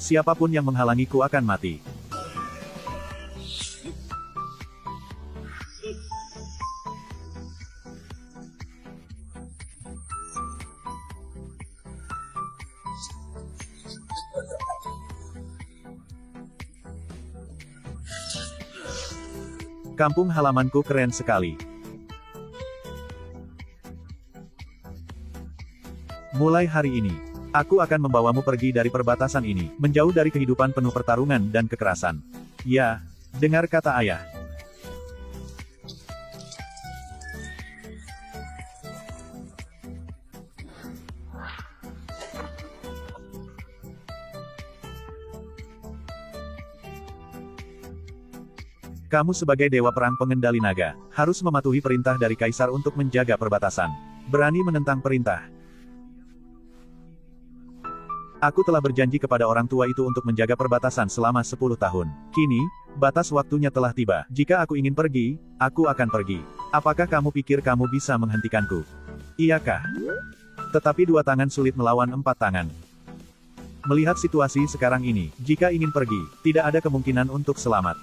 Siapapun yang menghalangiku akan mati. Kampung halamanku keren sekali. Mulai hari ini, aku akan membawamu pergi dari perbatasan ini, menjauh dari kehidupan penuh pertarungan dan kekerasan. Ya, dengar kata ayah. Kamu sebagai dewa perang pengendali naga, harus mematuhi perintah dari kaisar untuk menjaga perbatasan. Berani menentang perintah. Aku telah berjanji kepada orang tua itu untuk menjaga perbatasan selama 10 tahun. Kini, batas waktunya telah tiba. Jika aku ingin pergi, aku akan pergi. Apakah kamu pikir kamu bisa menghentikanku? Iyakah? Tetapi 2 tangan sulit melawan 4 tangan. Melihat situasi sekarang ini, jika ingin pergi, tidak ada kemungkinan untuk selamat.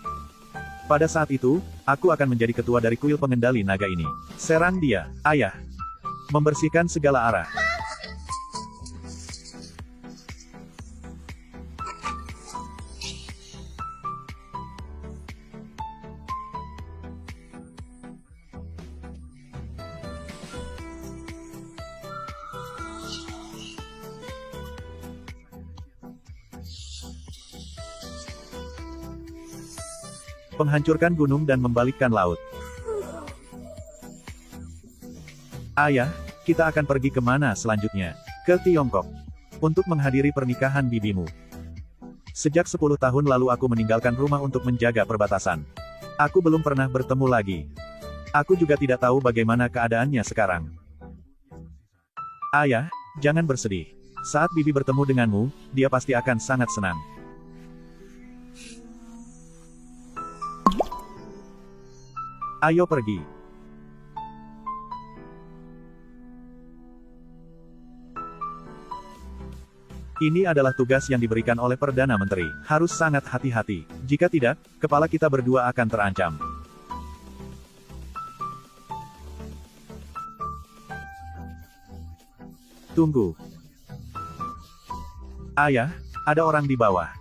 Pada saat itu, aku akan menjadi ketua dari kuil pengendali naga ini. Serang dia, ayah. Membersihkan segala arah. Menghancurkan gunung dan membalikkan laut. Ayah, kita akan pergi kemana selanjutnya? Ke Tiongkok. Untuk menghadiri pernikahan bibimu. Sejak 10 tahun lalu aku meninggalkan rumah untuk menjaga perbatasan. Aku belum pernah bertemu lagi. Aku juga tidak tahu bagaimana keadaannya sekarang. Ayah, jangan bersedih. Saat bibi bertemu denganmu, dia pasti akan sangat senang. Ayo pergi. Ini adalah tugas yang diberikan oleh Perdana Menteri. Harus sangat hati-hati. Jika tidak, kepala kita berdua akan terancam. Tunggu. Ayah, ada orang di bawah.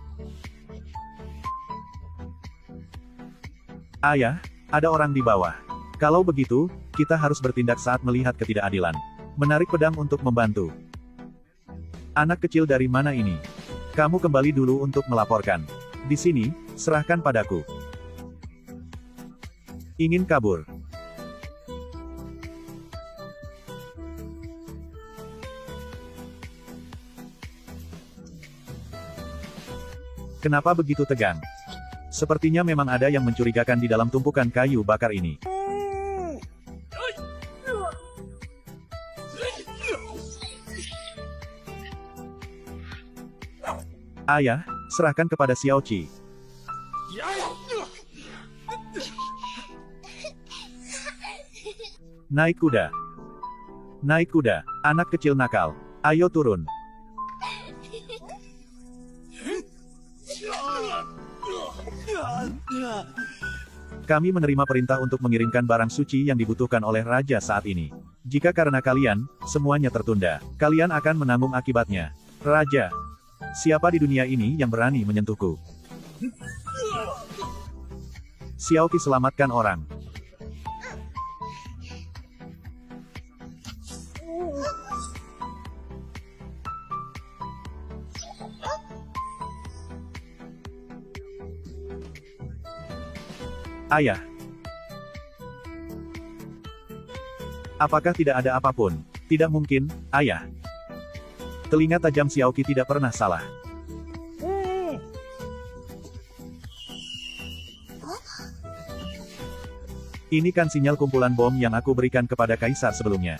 Ayah, ada orang di bawah. Kalau begitu, kita harus bertindak saat melihat ketidakadilan. Menarik pedang untuk membantu. Anak kecil dari mana ini? Kamu kembali dulu untuk melaporkan. Di sini, serahkan padaku. Ingin kabur. Kenapa begitu tegang? Sepertinya memang ada yang mencurigakan di dalam tumpukan kayu bakar ini. Ayah, serahkan kepada Xiao Qi. Naik kuda. Naik kuda, anak kecil nakal. Ayo turun. Kami menerima perintah untuk mengirimkan barang suci yang dibutuhkan oleh Raja saat ini. Jika karena kalian, semuanya tertunda, kalian akan menanggung akibatnya. Raja, siapa di dunia ini yang berani menyentuhku? Xiao Qi selamatkan orang. Ayah. Apakah tidak ada apapun? Tidak mungkin, ayah. Telinga tajam Xiao Qi tidak pernah salah. Ini kan sinyal kumpulan bom yang aku berikan kepada kaisar sebelumnya.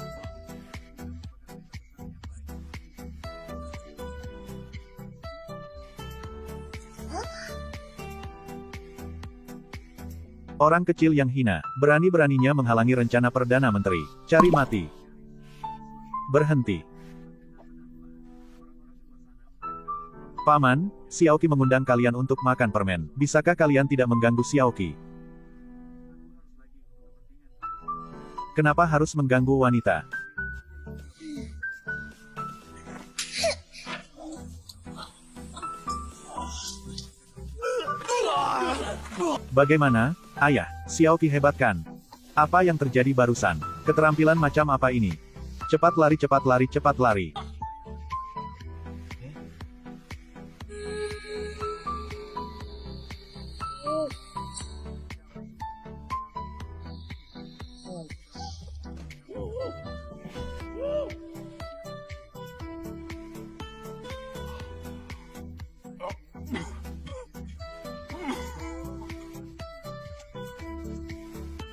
Orang kecil yang hina, berani-beraninya menghalangi rencana Perdana Menteri. Cari mati. Berhenti. Paman, Xiaoqi mengundang kalian untuk makan permen. Bisakah kalian tidak mengganggu Xiaoqi? Kenapa harus mengganggu wanita? Bagaimana, ayah? Xiaoqi hebat kan? Apa yang terjadi barusan? Keterampilan macam apa ini? Cepat lari, cepat lari, cepat lari.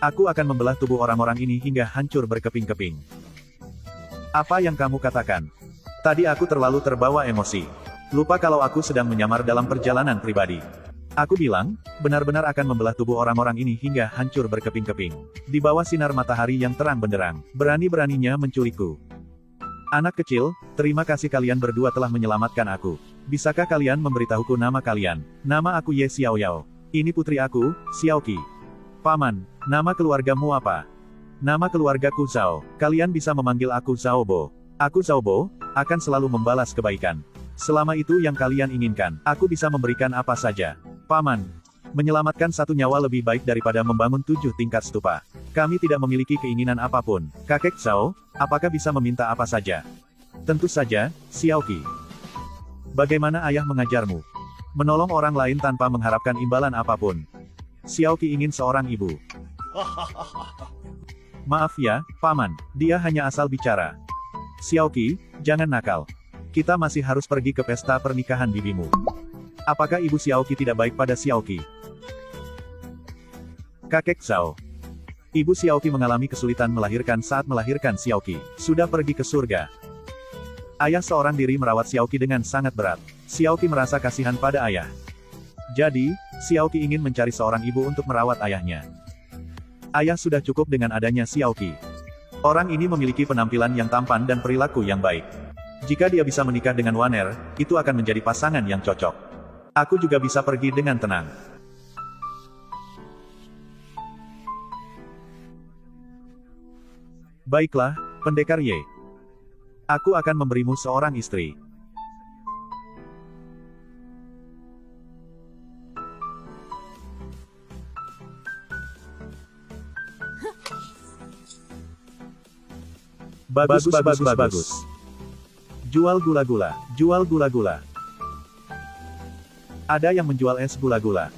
Aku akan membelah tubuh orang-orang ini hingga hancur berkeping-keping. Apa yang kamu katakan? Tadi aku terlalu terbawa emosi. Lupa kalau aku sedang menyamar dalam perjalanan pribadi. Aku bilang, benar-benar akan membelah tubuh orang-orang ini hingga hancur berkeping-keping. Di bawah sinar matahari yang terang benderang, berani-beraninya menculikku. Anak kecil, terima kasih kalian berdua telah menyelamatkan aku. Bisakah kalian memberitahuku nama kalian? Nama aku Ye Xiaoyao. Ini putri aku, Xiaoqi. Paman, nama keluargamu apa? Nama keluargaku Zhao. Kalian bisa memanggil aku Zhao Bo. Aku Zhao Bo, akan selalu membalas kebaikan. Selama itu yang kalian inginkan, aku bisa memberikan apa saja. Paman, menyelamatkan satu nyawa lebih baik daripada membangun 7 tingkat stupa. Kami tidak memiliki keinginan apapun. Kakek Zhao, apakah bisa meminta apa saja? Tentu saja, Xiaoqi. Bagaimana ayah mengajarmu? Menolong orang lain tanpa mengharapkan imbalan apapun. Xiaoqi ingin seorang ibu. Maaf ya, Paman, dia hanya asal bicara. Xiaoqi, jangan nakal. Kita masih harus pergi ke pesta pernikahan bibimu. Apakah ibu Xiaoqi tidak baik pada Xiaoqi? Kakek Zhao. Ibu Xiaoqi mengalami kesulitan melahirkan saat melahirkan Xiaoqi. Sudah pergi ke surga. Ayah seorang diri merawat Xiaoqi dengan sangat berat. Xiaoqi merasa kasihan pada ayah. Jadi, Xiaoqi ingin mencari seorang ibu untuk merawat ayahnya. Ayah sudah cukup dengan adanya Xiaoqi. Orang ini memiliki penampilan yang tampan dan perilaku yang baik. Jika dia bisa menikah dengan Waner, itu akan menjadi pasangan yang cocok. Aku juga bisa pergi dengan tenang. Baiklah, Pendekar Ye. Aku akan memberimu seorang istri. Bagus. Jual gula-gula, jual gula-gula. Ada yang menjual es gula-gula.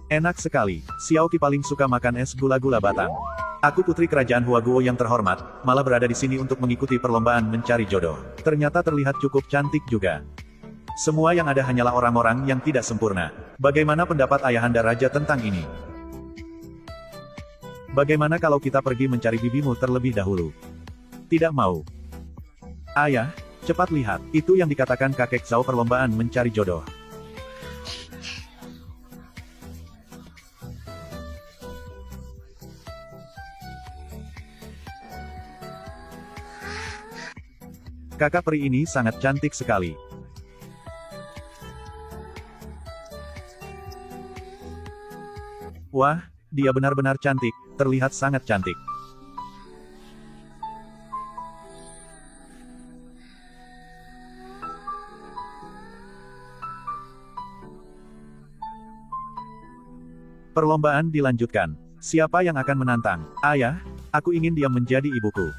Enak sekali, Xiaoqi paling suka makan es gula-gula batang. Aku putri kerajaan Huaguo yang terhormat, malah berada di sini untuk mengikuti perlombaan mencari jodoh. Ternyata terlihat cukup cantik juga. Semua yang ada hanyalah orang-orang yang tidak sempurna. Bagaimana pendapat ayahanda raja tentang ini? Bagaimana kalau kita pergi mencari bibimu terlebih dahulu? Tidak mau. Ayah, cepat lihat, itu yang dikatakan kakek Zhao perlombaan mencari jodoh. Kakak peri ini sangat cantik sekali. Wah, dia benar-benar cantik, terlihat sangat cantik. Perlombaan dilanjutkan. Siapa yang akan menantang? Ayah, aku ingin dia menjadi ibuku.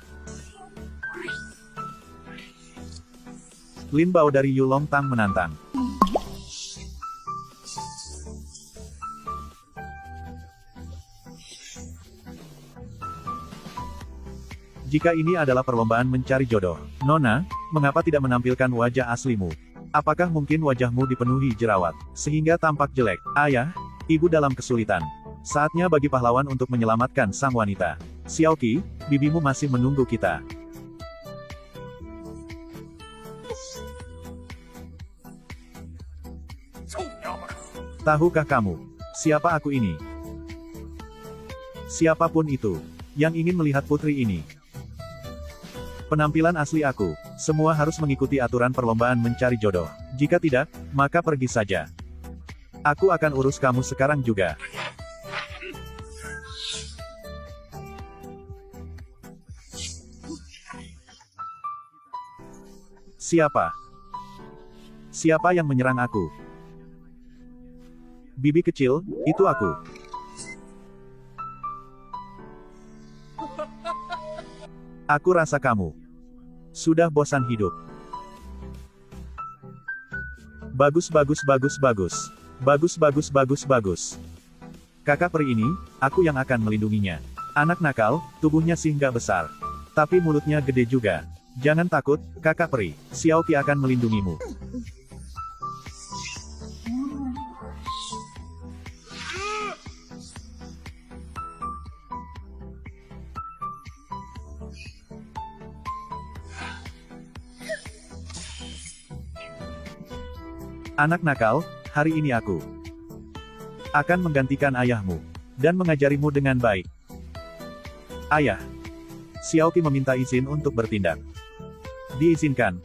Lin Bao dari Yulong Tang menantang. Jika ini adalah perlombaan mencari jodoh, Nona, mengapa tidak menampilkan wajah aslimu? Apakah mungkin wajahmu dipenuhi jerawat, sehingga tampak jelek? Ayah, ibu dalam kesulitan. Saatnya bagi pahlawan untuk menyelamatkan sang wanita. Xiaoqi, bibimu masih menunggu kita. Tahukah kamu, siapa aku ini? Siapapun itu, yang ingin melihat putri ini. Penampilan asli aku, semua harus mengikuti aturan perlombaan mencari jodoh. Jika tidak, maka pergi saja. Aku akan urus kamu sekarang juga. Siapa? Siapa yang menyerang aku? Bibi kecil, itu aku. Aku rasa kamu sudah bosan hidup. Bagus bagus bagus bagus. Bagus bagus bagus bagus. Kakak peri ini, aku yang akan melindunginya. Anak nakal, tubuhnya sih nggak besar. Tapi mulutnya gede juga. Jangan takut, kakak peri. Xiaoqi akan melindungimu. Anak nakal, hari ini aku akan menggantikan ayahmu dan mengajarimu dengan baik. Ayah. Xiaoqi meminta izin untuk bertindak. Diizinkan.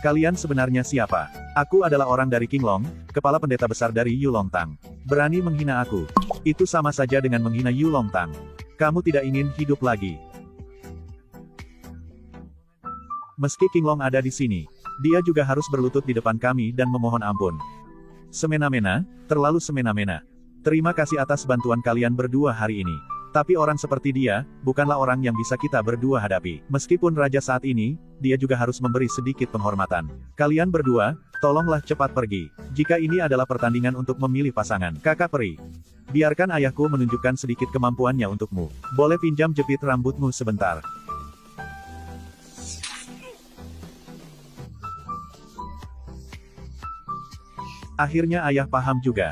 Kalian sebenarnya siapa? Aku adalah orang dari Qinglong, kepala pendeta besar dari Yulongtang. Berani menghina aku. Itu sama saja dengan menghina Yulongtang. Kamu tidak ingin hidup lagi. Meski Qinglong ada di sini, dia juga harus berlutut di depan kami dan memohon ampun. Semena-mena, terlalu semena-mena. Terima kasih atas bantuan kalian berdua hari ini. Tapi orang seperti dia, bukanlah orang yang bisa kita berdua hadapi. Meskipun raja saat ini, dia juga harus memberi sedikit penghormatan. Kalian berdua, tolonglah cepat pergi. Jika ini adalah pertandingan untuk memilih pasangan. Kakak peri. Biarkan ayahku menunjukkan sedikit kemampuannya untukmu. Boleh pinjam jepit rambutmu sebentar. Akhirnya ayah paham juga.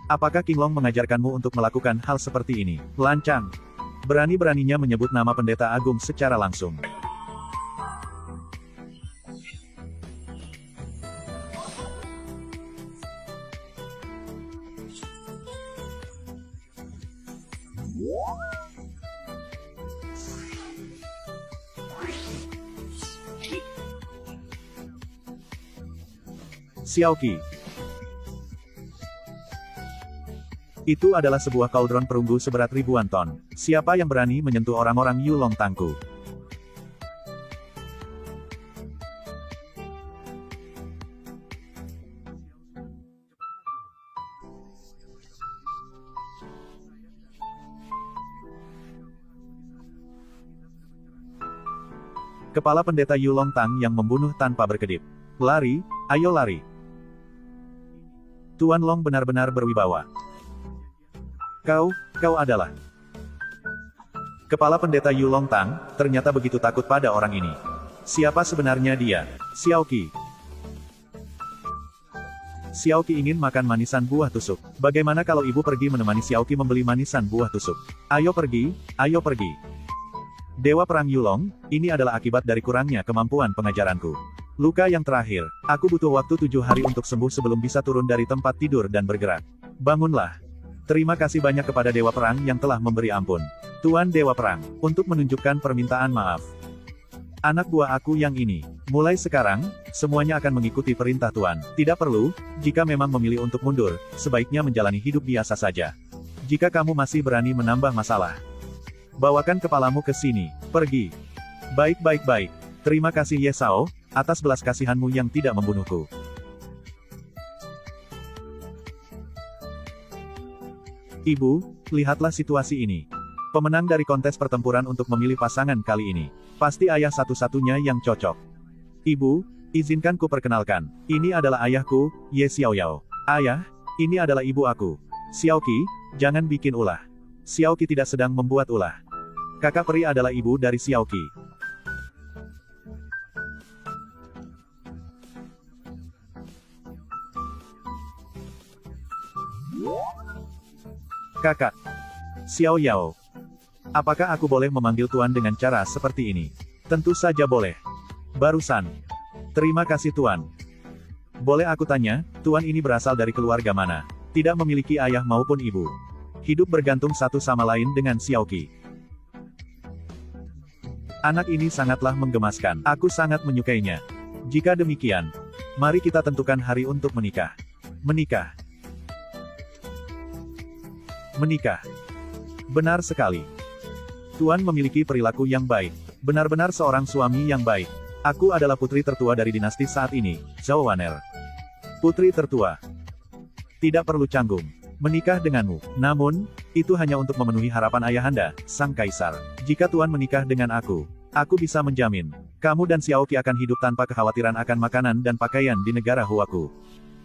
Apakah Qinglong mengajarkanmu untuk melakukan hal seperti ini? Lancang. Berani-beraninya menyebut nama pendeta agung secara langsung. Xiaoqi. Itu adalah sebuah kaldron perunggu seberat ribuan ton. Siapa yang berani menyentuh orang-orang Yulongtangku? Kepala pendeta Yulongtang yang membunuh tanpa berkedip. Lari, ayo lari. Tuan Long benar-benar berwibawa. Kau adalah kepala pendeta Yulongtang, ternyata begitu takut pada orang ini. Siapa sebenarnya dia? Xiaoqi. Xiaoqi ingin makan manisan buah tusuk. Bagaimana kalau ibu pergi menemani Xiaoqi membeli manisan buah tusuk? Ayo pergi, ayo pergi. Dewa Perang Yulong, ini adalah akibat dari kurangnya kemampuan pengajaranku. Luka yang terakhir, aku butuh waktu 7 hari untuk sembuh sebelum bisa turun dari tempat tidur dan bergerak. Bangunlah. Terima kasih banyak kepada Dewa Perang yang telah memberi ampun. Tuan Dewa Perang, untuk menunjukkan permintaan maaf. Anak buah aku yang ini. Mulai sekarang, semuanya akan mengikuti perintah Tuan. Tidak perlu, jika memang memilih untuk mundur, sebaiknya menjalani hidup biasa saja. Jika kamu masih berani menambah masalah, bawakan kepalamu ke sini. Pergi. Baik. Terima kasih Ye Sao, atas belas kasihanmu yang tidak membunuhku. Ibu, lihatlah situasi ini. Pemenang dari kontes pertempuran untuk memilih pasangan kali ini. Pasti ayah satu-satunya yang cocok. Ibu, izinkan ku perkenalkan. Ini adalah ayahku, Ye Xiaoyao. Ayah, ini adalah ibu aku. Xiaoqi, jangan bikin ulah. Xiaoqi tidak sedang membuat ulah. Kakak peri adalah ibu dari Xiaoqi. Kakak. Xiao Yao. Apakah aku boleh memanggil Tuan dengan cara seperti ini? Tentu saja boleh. Barusan. Terima kasih Tuan. Boleh aku tanya, Tuan ini berasal dari keluarga mana? Tidak memiliki ayah maupun ibu. Hidup bergantung satu sama lain dengan Xiaoqi. Anak ini sangatlah menggemaskan. Aku sangat menyukainya. Jika demikian, mari kita tentukan hari untuk menikah. Menikah. Menikah. Benar sekali. Tuan memiliki perilaku yang baik. Benar-benar seorang suami yang baik. Aku adalah putri tertua dari dinasti saat ini, Zhao Waner. Putri tertua. Tidak perlu canggung. Menikah denganmu. Namun, itu hanya untuk memenuhi harapan ayahanda, sang kaisar. Jika Tuan menikah dengan aku bisa menjamin, kamu dan Xiaoqi akan hidup tanpa kekhawatiran akan makanan dan pakaian di negara Huaku.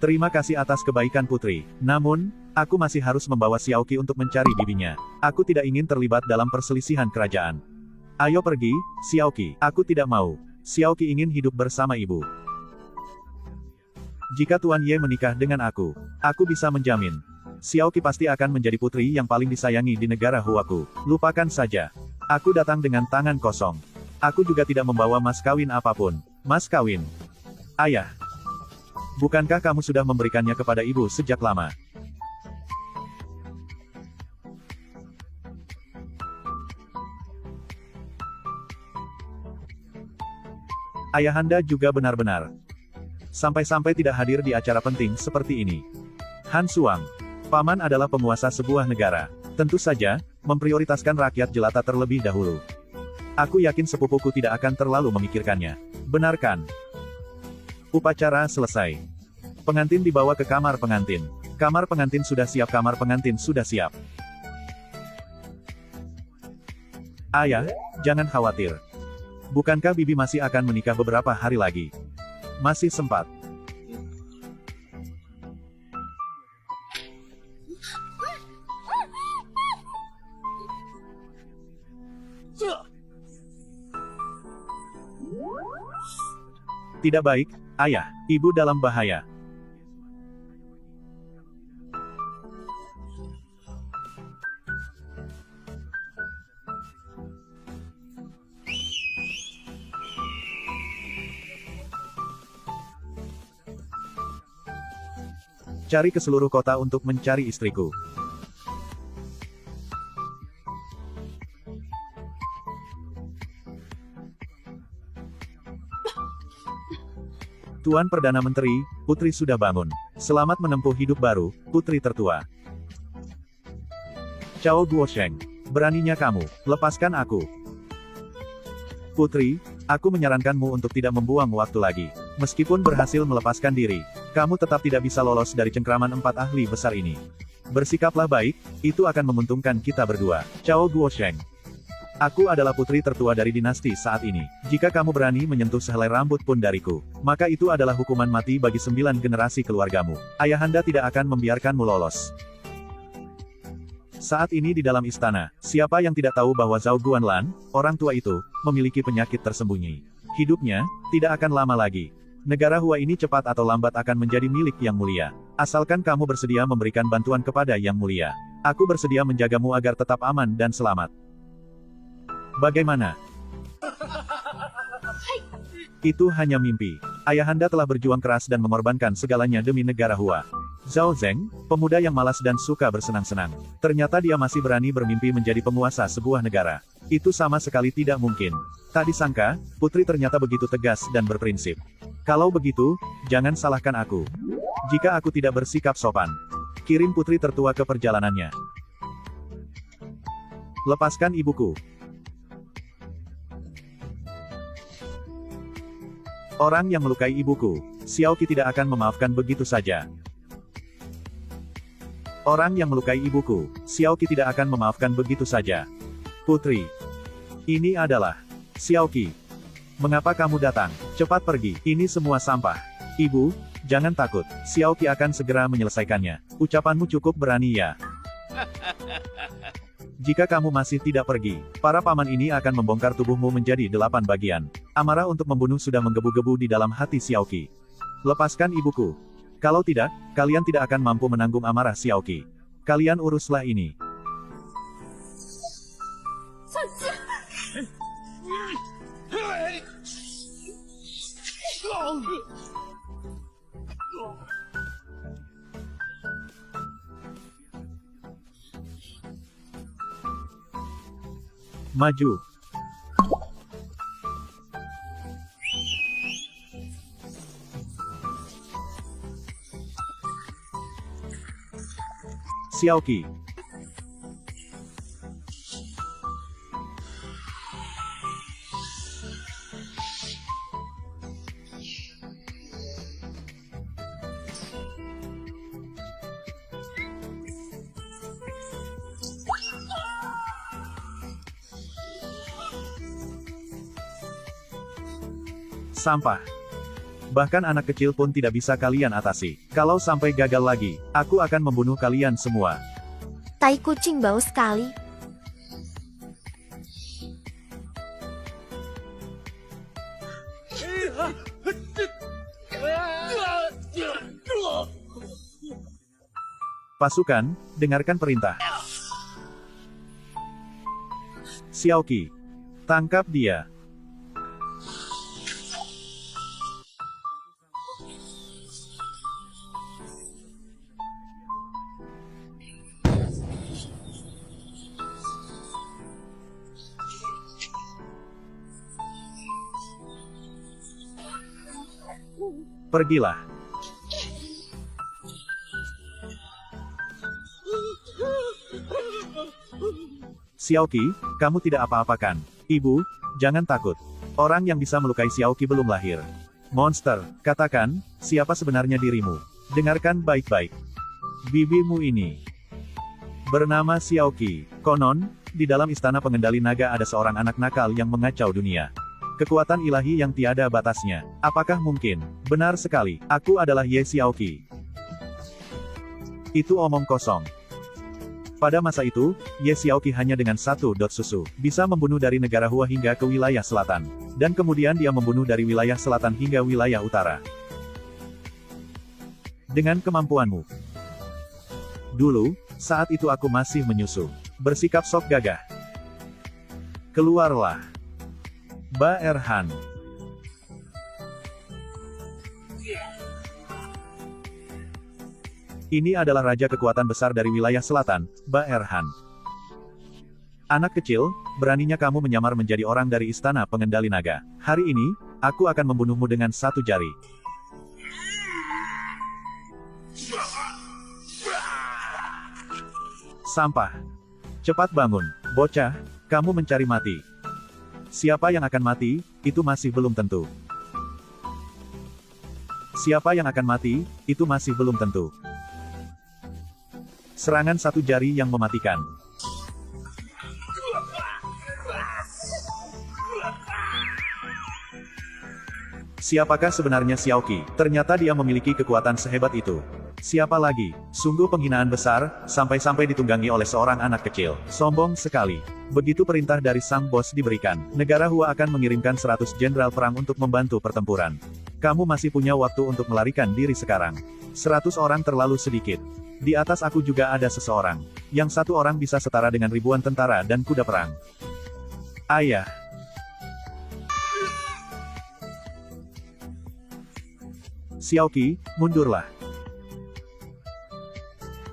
Terima kasih atas kebaikan putri. Namun, aku masih harus membawa Xiaoqi untuk mencari bibinya. Aku tidak ingin terlibat dalam perselisihan kerajaan. Ayo pergi, Xiaoqi. Aku tidak mau. Xiaoqi ingin hidup bersama ibu. Jika Tuan Ye menikah dengan aku bisa menjamin, Xiaoqi pasti akan menjadi putri yang paling disayangi di negara Huaku. Lupakan saja. Aku datang dengan tangan kosong. Aku juga tidak membawa mas kawin apapun. Mas kawin. Ayah. Bukankah kamu sudah memberikannya kepada ibu sejak lama? Ayahanda juga benar-benar sampai-sampai tidak hadir di acara penting seperti ini. Han Suang. Paman adalah penguasa sebuah negara. Tentu saja, memprioritaskan rakyat jelata terlebih dahulu. Aku yakin sepupuku tidak akan terlalu memikirkannya. Benar kan? Upacara selesai. Pengantin dibawa ke kamar pengantin. Kamar pengantin sudah siap, kamar pengantin sudah siap. Ayah, jangan khawatir. Bukankah bibi masih akan menikah beberapa hari lagi? Masih sempat. Tidak baik, ayah. Ibu dalam bahaya. Cari ke seluruh kota untuk mencari istriku. Tuan Perdana Menteri, putri sudah bangun. Selamat menempuh hidup baru, putri tertua. Chao Guosheng. Beraninya kamu, lepaskan aku. Putri, aku menyarankanmu untuk tidak membuang waktu lagi. Meskipun berhasil melepaskan diri, kamu tetap tidak bisa lolos dari cengkraman 4 ahli besar ini. Bersikaplah baik, itu akan menguntungkan kita berdua. Chao Guosheng. Aku adalah putri tertua dari dinasti saat ini. Jika kamu berani menyentuh sehelai rambut pun dariku, maka itu adalah hukuman mati bagi 9 generasi keluargamu. Ayahanda tidak akan membiarkanmu lolos. Saat ini di dalam istana, siapa yang tidak tahu bahwa Zhao Guanlan, orang tua itu, memiliki penyakit tersembunyi. Hidupnya, tidak akan lama lagi. Negara Hua ini cepat atau lambat akan menjadi milik Yang Mulia. Asalkan kamu bersedia memberikan bantuan kepada Yang Mulia. Aku bersedia menjagamu agar tetap aman dan selamat. Bagaimana? Itu hanya mimpi. Ayahanda telah berjuang keras dan mengorbankan segalanya demi negara Hua. Zhao Zeng, pemuda yang malas dan suka bersenang-senang. Ternyata dia masih berani bermimpi menjadi penguasa sebuah negara. Itu sama sekali tidak mungkin. Tak disangka, putri ternyata begitu tegas dan berprinsip. Kalau begitu, jangan salahkan aku. Jika aku tidak bersikap sopan, kirim putri tertua ke perjalanannya. Lepaskan ibuku. Orang yang melukai ibuku, Xiaoqi tidak akan memaafkan begitu saja. Orang yang melukai ibuku, Xiaoqi tidak akan memaafkan begitu saja. Putri. Ini adalah Xiaoqi. Mengapa kamu datang? Cepat pergi. Ini semua sampah. Ibu, jangan takut. Xiaoqi akan segera menyelesaikannya. Ucapanmu cukup berani ya. Jika kamu masih tidak pergi, para paman ini akan membongkar tubuhmu menjadi 8 bagian. Amarah untuk membunuh sudah menggebu-gebu di dalam hati Xiaoqi. Lepaskan ibuku. Kalau tidak, kalian tidak akan mampu menanggung amarah Xiaoqi. Kalian uruslah ini. Maju. Xiaoqi. Sampah. Bahkan anak kecil pun tidak bisa kalian atasi. Kalau sampai gagal lagi, aku akan membunuh kalian semua. Tai kucing bau sekali. Pasukan, dengarkan perintah. Xiaoqi, tangkap dia. Pergilah. Xiaoqi, kamu tidak apa-apakan. Ibu, jangan takut. Orang yang bisa melukai Xiaoqi belum lahir. Monster, katakan, siapa sebenarnya dirimu? Dengarkan baik-baik. Bibimu ini bernama Xiaoqi. Konon, di dalam istana pengendali naga ada seorang anak nakal yang mengacau dunia. Kekuatan ilahi yang tiada batasnya. Apakah mungkin? Benar sekali, aku adalah Ye Xiaoqi. Itu omong kosong. Pada masa itu, Ye Xiaoqi hanya dengan satu dot susu, bisa membunuh dari negara Hua hingga ke wilayah selatan. Dan kemudian dia membunuh dari wilayah selatan hingga wilayah utara. Dengan kemampuanmu. Dulu, saat itu aku masih menyusu. Bersikap sok gagah. Keluarlah. Ba Erhan. Ini adalah raja kekuatan besar dari wilayah selatan, Ba Erhan. Anak kecil, beraninya kamu menyamar menjadi orang dari istana pengendali naga. Hari ini, aku akan membunuhmu dengan satu jari. Sampah. Cepat bangun, bocah, kamu mencari mati. Siapa yang akan mati, itu masih belum tentu. Siapa yang akan mati, itu masih belum tentu. Serangan satu jari yang mematikan. Siapakah sebenarnya Xiaoqi? Ternyata dia memiliki kekuatan sehebat itu. Siapa lagi? Sungguh penghinaan besar, sampai-sampai ditunggangi oleh seorang anak kecil. Sombong sekali. Begitu perintah dari sang bos diberikan, negara Hua akan mengirimkan 100 jenderal perang untuk membantu pertempuran. Kamu masih punya waktu untuk melarikan diri sekarang. 100 orang terlalu sedikit. Di atas aku juga ada seseorang. Yang satu orang bisa setara dengan ribuan tentara dan kuda perang. Ayah. Xiaoqi, mundurlah.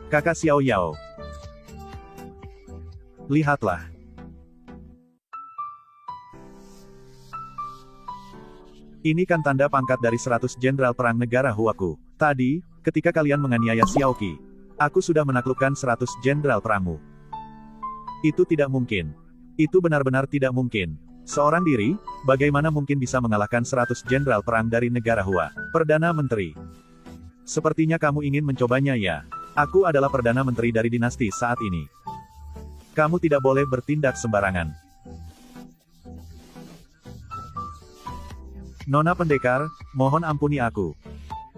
Kakak Xiao Yao. Lihatlah. Ini kan tanda pangkat dari 100 jenderal perang negara Huaku. Tadi, ketika kalian menganiaya Xiaoqi, aku sudah menaklukkan 100 jenderal perangmu. Itu tidak mungkin. Itu benar-benar tidak mungkin. Seorang diri, bagaimana mungkin bisa mengalahkan 100 jenderal perang dari negara Hua? Perdana Menteri. Sepertinya kamu ingin mencobanya ya? Aku adalah Perdana Menteri dari dinasti saat ini. Kamu tidak boleh bertindak sembarangan. Nona Pendekar, mohon ampuni aku.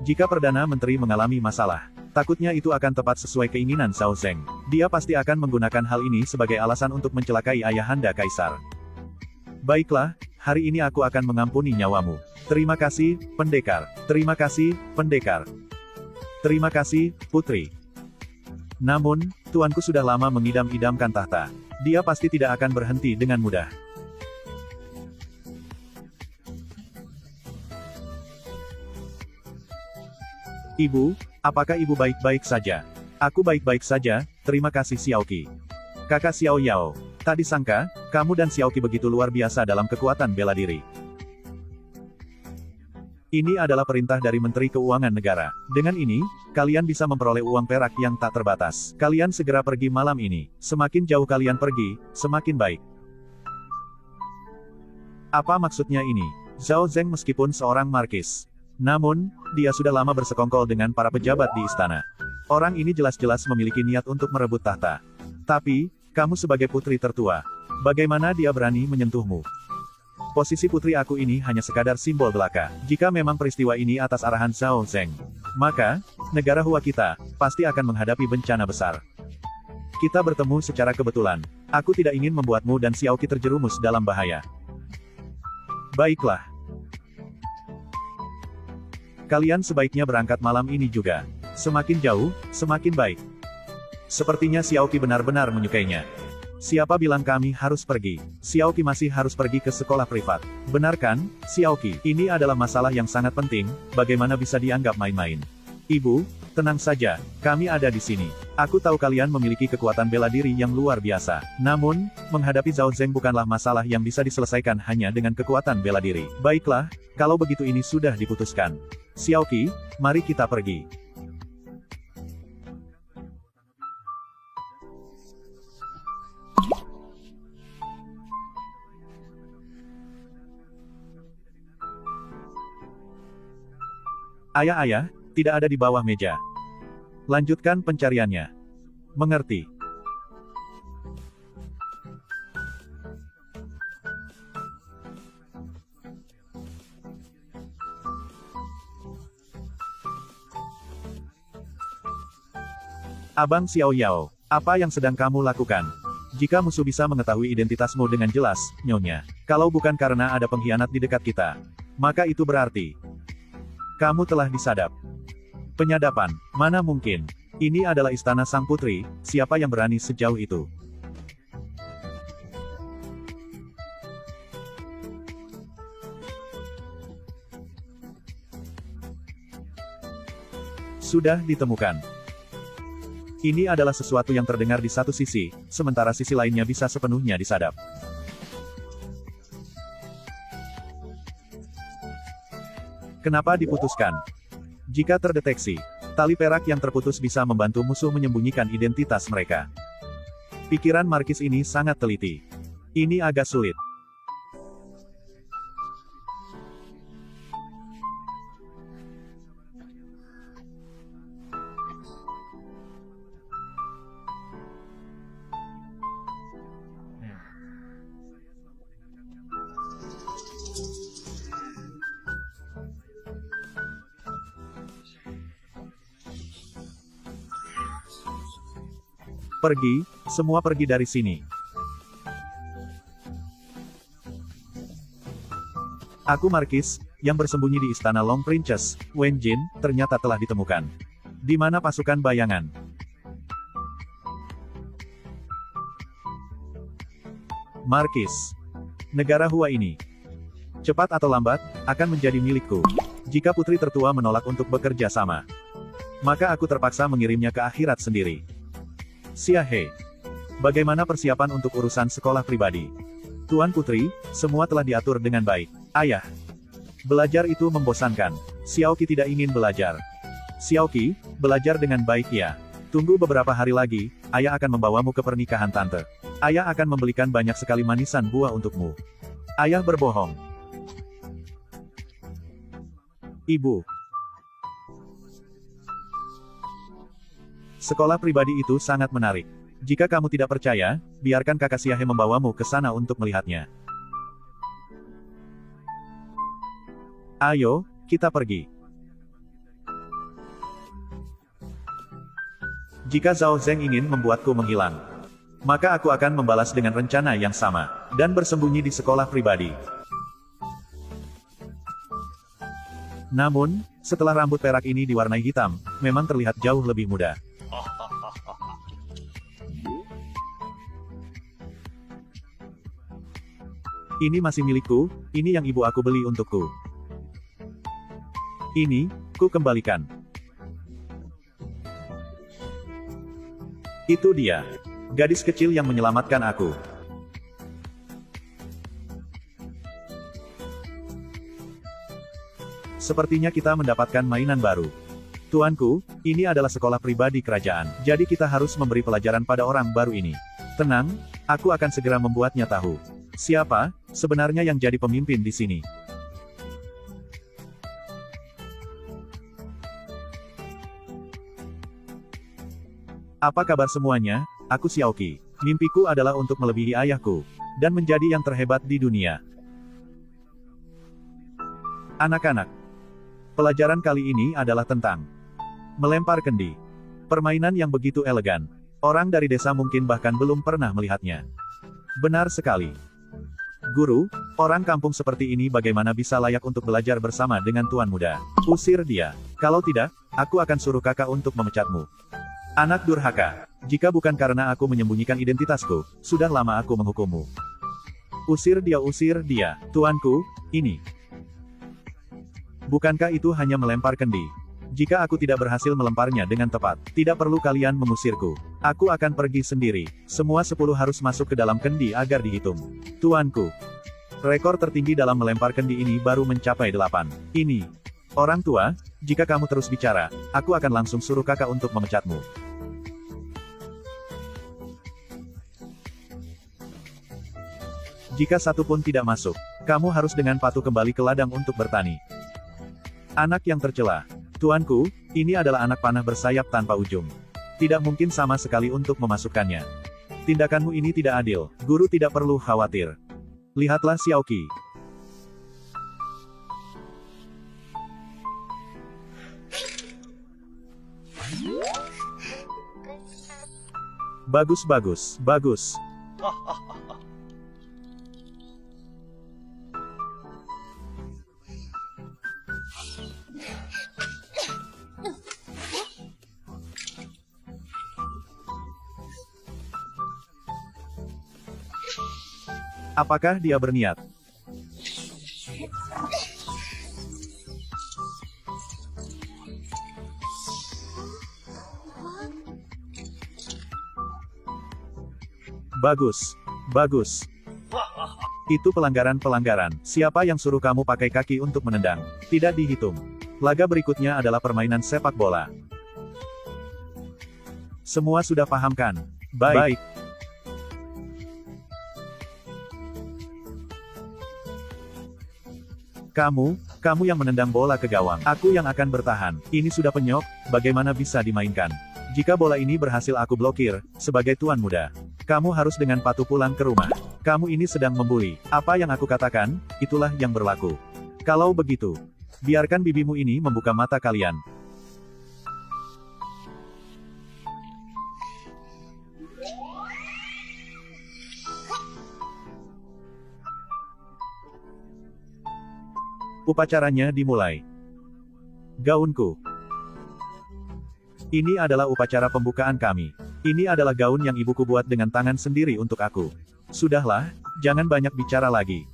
Jika Perdana Menteri mengalami masalah, takutnya itu akan tepat sesuai keinginan Zhao Zeng. Dia pasti akan menggunakan hal ini sebagai alasan untuk mencelakai ayahanda Kaisar. Baiklah, hari ini aku akan mengampuni nyawamu. Terima kasih, Pendekar. Terima kasih, Pendekar. Terima kasih, Putri. Namun, tuanku sudah lama mengidam-idamkan tahta. Dia pasti tidak akan berhenti dengan mudah. Ibu, apakah ibu baik-baik saja? Aku baik-baik saja, terima kasih Xiaoqi. Kakak Xiao Yao, tak disangka, kamu dan Xiaoqi begitu luar biasa dalam kekuatan bela diri. Ini adalah perintah dari Menteri Keuangan Negara. Dengan ini, kalian bisa memperoleh uang perak yang tak terbatas. Kalian segera pergi malam ini. Semakin jauh kalian pergi, semakin baik. Apa maksudnya ini? Zhao Zeng meskipun seorang markis. Namun, dia sudah lama bersekongkol dengan para pejabat di istana. Orang ini jelas-jelas memiliki niat untuk merebut tahta. Tapi, kamu sebagai putri tertua, bagaimana dia berani menyentuhmu? Posisi putri aku ini hanya sekadar simbol belaka. Jika memang peristiwa ini atas arahan Zhao Zeng, maka, negara Hua kita, pasti akan menghadapi bencana besar. Kita bertemu secara kebetulan. Aku tidak ingin membuatmu dan Xiaoqi terjerumus dalam bahaya. Baiklah. Kalian sebaiknya berangkat malam ini juga. Semakin jauh, semakin baik. Sepertinya Xiaoqi benar-benar menyukainya. Siapa bilang kami harus pergi? Xiaoqi masih harus pergi ke sekolah privat. Benar kan, Xiaoqi? Ini adalah masalah yang sangat penting, bagaimana bisa dianggap main-main? Ibu, tenang saja, kami ada di sini. Aku tahu kalian memiliki kekuatan bela diri yang luar biasa. Namun, menghadapi Zhao Zeng bukanlah masalah yang bisa diselesaikan hanya dengan kekuatan bela diri. Baiklah, kalau begitu ini sudah diputuskan. Xiaoqi, mari kita pergi. Ayah, tidak ada di bawah meja. Lanjutkan pencariannya. Mengerti. Abang Xiao Yao, apa yang sedang kamu lakukan? Jika musuh bisa mengetahui identitasmu dengan jelas, Nyonya, kalau bukan karena ada pengkhianat di dekat kita, maka itu berarti kamu telah disadap. Penyadapan, mana mungkin? Ini adalah istana sang putri, siapa yang berani sejauh itu? Sudah ditemukan. Ini adalah sesuatu yang terdengar di satu sisi, sementara sisi lainnya bisa sepenuhnya disadap. Kenapa diputuskan? Jika terdeteksi, tali perak yang terputus bisa membantu musuh menyembunyikan identitas mereka. Pikiran markis ini sangat teliti. Ini agak sulit. Pergi, semua pergi dari sini. Aku markis, yang bersembunyi di istana Long Princess, Wen Jin, ternyata telah ditemukan. Di mana pasukan bayangan? Markis. Negara Hua ini, cepat atau lambat, akan menjadi milikku. Jika putri tertua menolak untuk bekerja sama, maka aku terpaksa mengirimnya ke akhirat sendiri. Xia He. Bagaimana persiapan untuk urusan sekolah pribadi? Tuan Putri, semua telah diatur dengan baik. Ayah. Belajar itu membosankan. Xiaoqi tidak ingin belajar. Xiaoqi, belajar dengan baik ya. Tunggu beberapa hari lagi, ayah akan membawamu ke pernikahan tante. Ayah akan membelikan banyak sekali manisan buah untukmu. Ayah berbohong. Ibu. Sekolah pribadi itu sangat menarik. Jika kamu tidak percaya, biarkan kakak Xia He membawamu ke sana untuk melihatnya. Ayo, kita pergi. Jika Zhao Zeng ingin membuatku menghilang, maka aku akan membalas dengan rencana yang sama, dan bersembunyi di sekolah pribadi. Namun, setelah rambut perak ini diwarnai hitam, memang terlihat jauh lebih muda. Ini masih milikku, ini yang ibu aku beli untukku. Ini, ku kembalikan. Itu dia. Gadis kecil yang menyelamatkan aku. Sepertinya kita mendapatkan mainan baru. Tuanku, ini adalah sekolah pribadi kerajaan, jadi kita harus memberi pelajaran pada orang baru ini. Tenang, aku akan segera membuatnya tahu. Siapa sebenarnya yang jadi pemimpin di sini? Apa kabar semuanya? Aku Xiaoqi. Mimpiku adalah untuk melebihi ayahku, dan menjadi yang terhebat di dunia. Anak-anak, pelajaran kali ini adalah tentang melempar kendi. Permainan yang begitu elegan. Orang dari desa mungkin bahkan belum pernah melihatnya. Benar sekali. Guru, orang kampung seperti ini bagaimana bisa layak untuk belajar bersama dengan tuan muda? Usir dia. Kalau tidak, aku akan suruh kakak untuk memecatmu. Anak durhaka. Jika bukan karena aku menyembunyikan identitasku, sudah lama aku menghukummu. Usir dia, tuanku, ini. Bukankah itu hanya melempar kendi? Jika aku tidak berhasil melemparnya dengan tepat, tidak perlu kalian mengusirku. Aku akan pergi sendiri. Semua 10 harus masuk ke dalam kendi agar dihitung. Tuanku. Rekor tertinggi dalam melempar kendi ini baru mencapai 8. Ini. Orang tua, jika kamu terus bicara, aku akan langsung suruh kakak untuk memecatmu. Jika satu pun tidak masuk, kamu harus dengan patuh kembali ke ladang untuk bertani. Anak yang tercela. Tuanku, ini adalah anak panah bersayap tanpa ujung. Tidak mungkin sama sekali untuk memasukkannya. Tindakanmu ini tidak adil, guru tidak perlu khawatir. Lihatlah Xiaoqi. Bagus. Apakah dia berniat? Bagus. Itu pelanggaran. Siapa yang suruh kamu pakai kaki untuk menendang? Tidak dihitung. Laga berikutnya adalah permainan sepak bola. Semua sudah paham kan? Baik. Kamu yang menendang bola ke gawang. Aku yang akan bertahan. Ini sudah penyok, bagaimana bisa dimainkan? Jika bola ini berhasil aku blokir, sebagai tuan muda, kamu harus dengan patuh pulang ke rumah. Kamu ini sedang membuli. Apa yang aku katakan, itulah yang berlaku. Kalau begitu, biarkan bibimu ini membuka mata kalian. Upacaranya dimulai. Gaunku. Ini adalah upacara pembukaan kami. Ini adalah gaun yang ibuku buat dengan tangan sendiri untuk aku. Sudahlah, jangan banyak bicara lagi.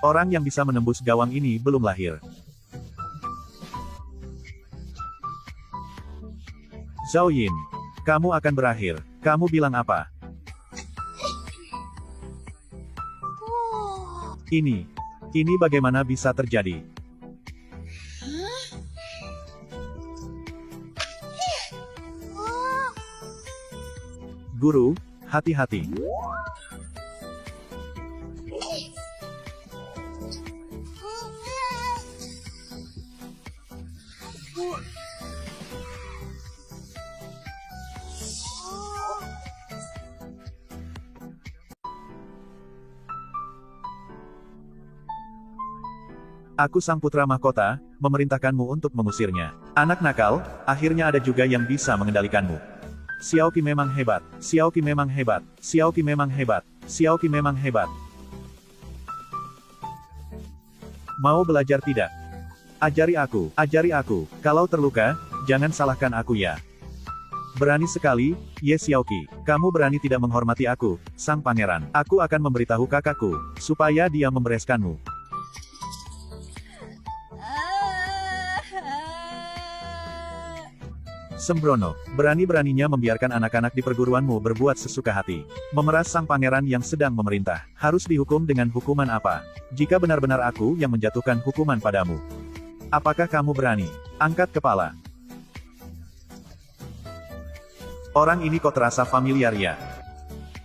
Orang yang bisa menembus gawang ini belum lahir. Zhao Yin, kamu akan berakhir. Kamu bilang apa? Ini bagaimana bisa terjadi? Guru, hati-hati. Aku sang putra mahkota, memerintahkanmu untuk mengusirnya. Anak nakal, akhirnya ada juga yang bisa mengendalikanmu. Xiaoqi memang hebat. Xiaoqi memang hebat. Xiaoqi memang hebat. Xiaoqi memang hebat. Mau belajar tidak? Ajari aku. Kalau terluka, jangan salahkan aku ya. Berani sekali, Ye Xiaoqi. Kamu berani tidak menghormati aku, sang pangeran. Aku akan memberitahu kakakku, supaya dia membereskanmu. Sembrono, berani-beraninya membiarkan anak-anak di perguruanmu berbuat sesuka hati. Memeras sang pangeran yang sedang memerintah. Harus dihukum dengan hukuman apa? Jika benar-benar aku yang menjatuhkan hukuman padamu. Apakah kamu berani? Angkat kepala. Orang ini kok terasa familiar ya?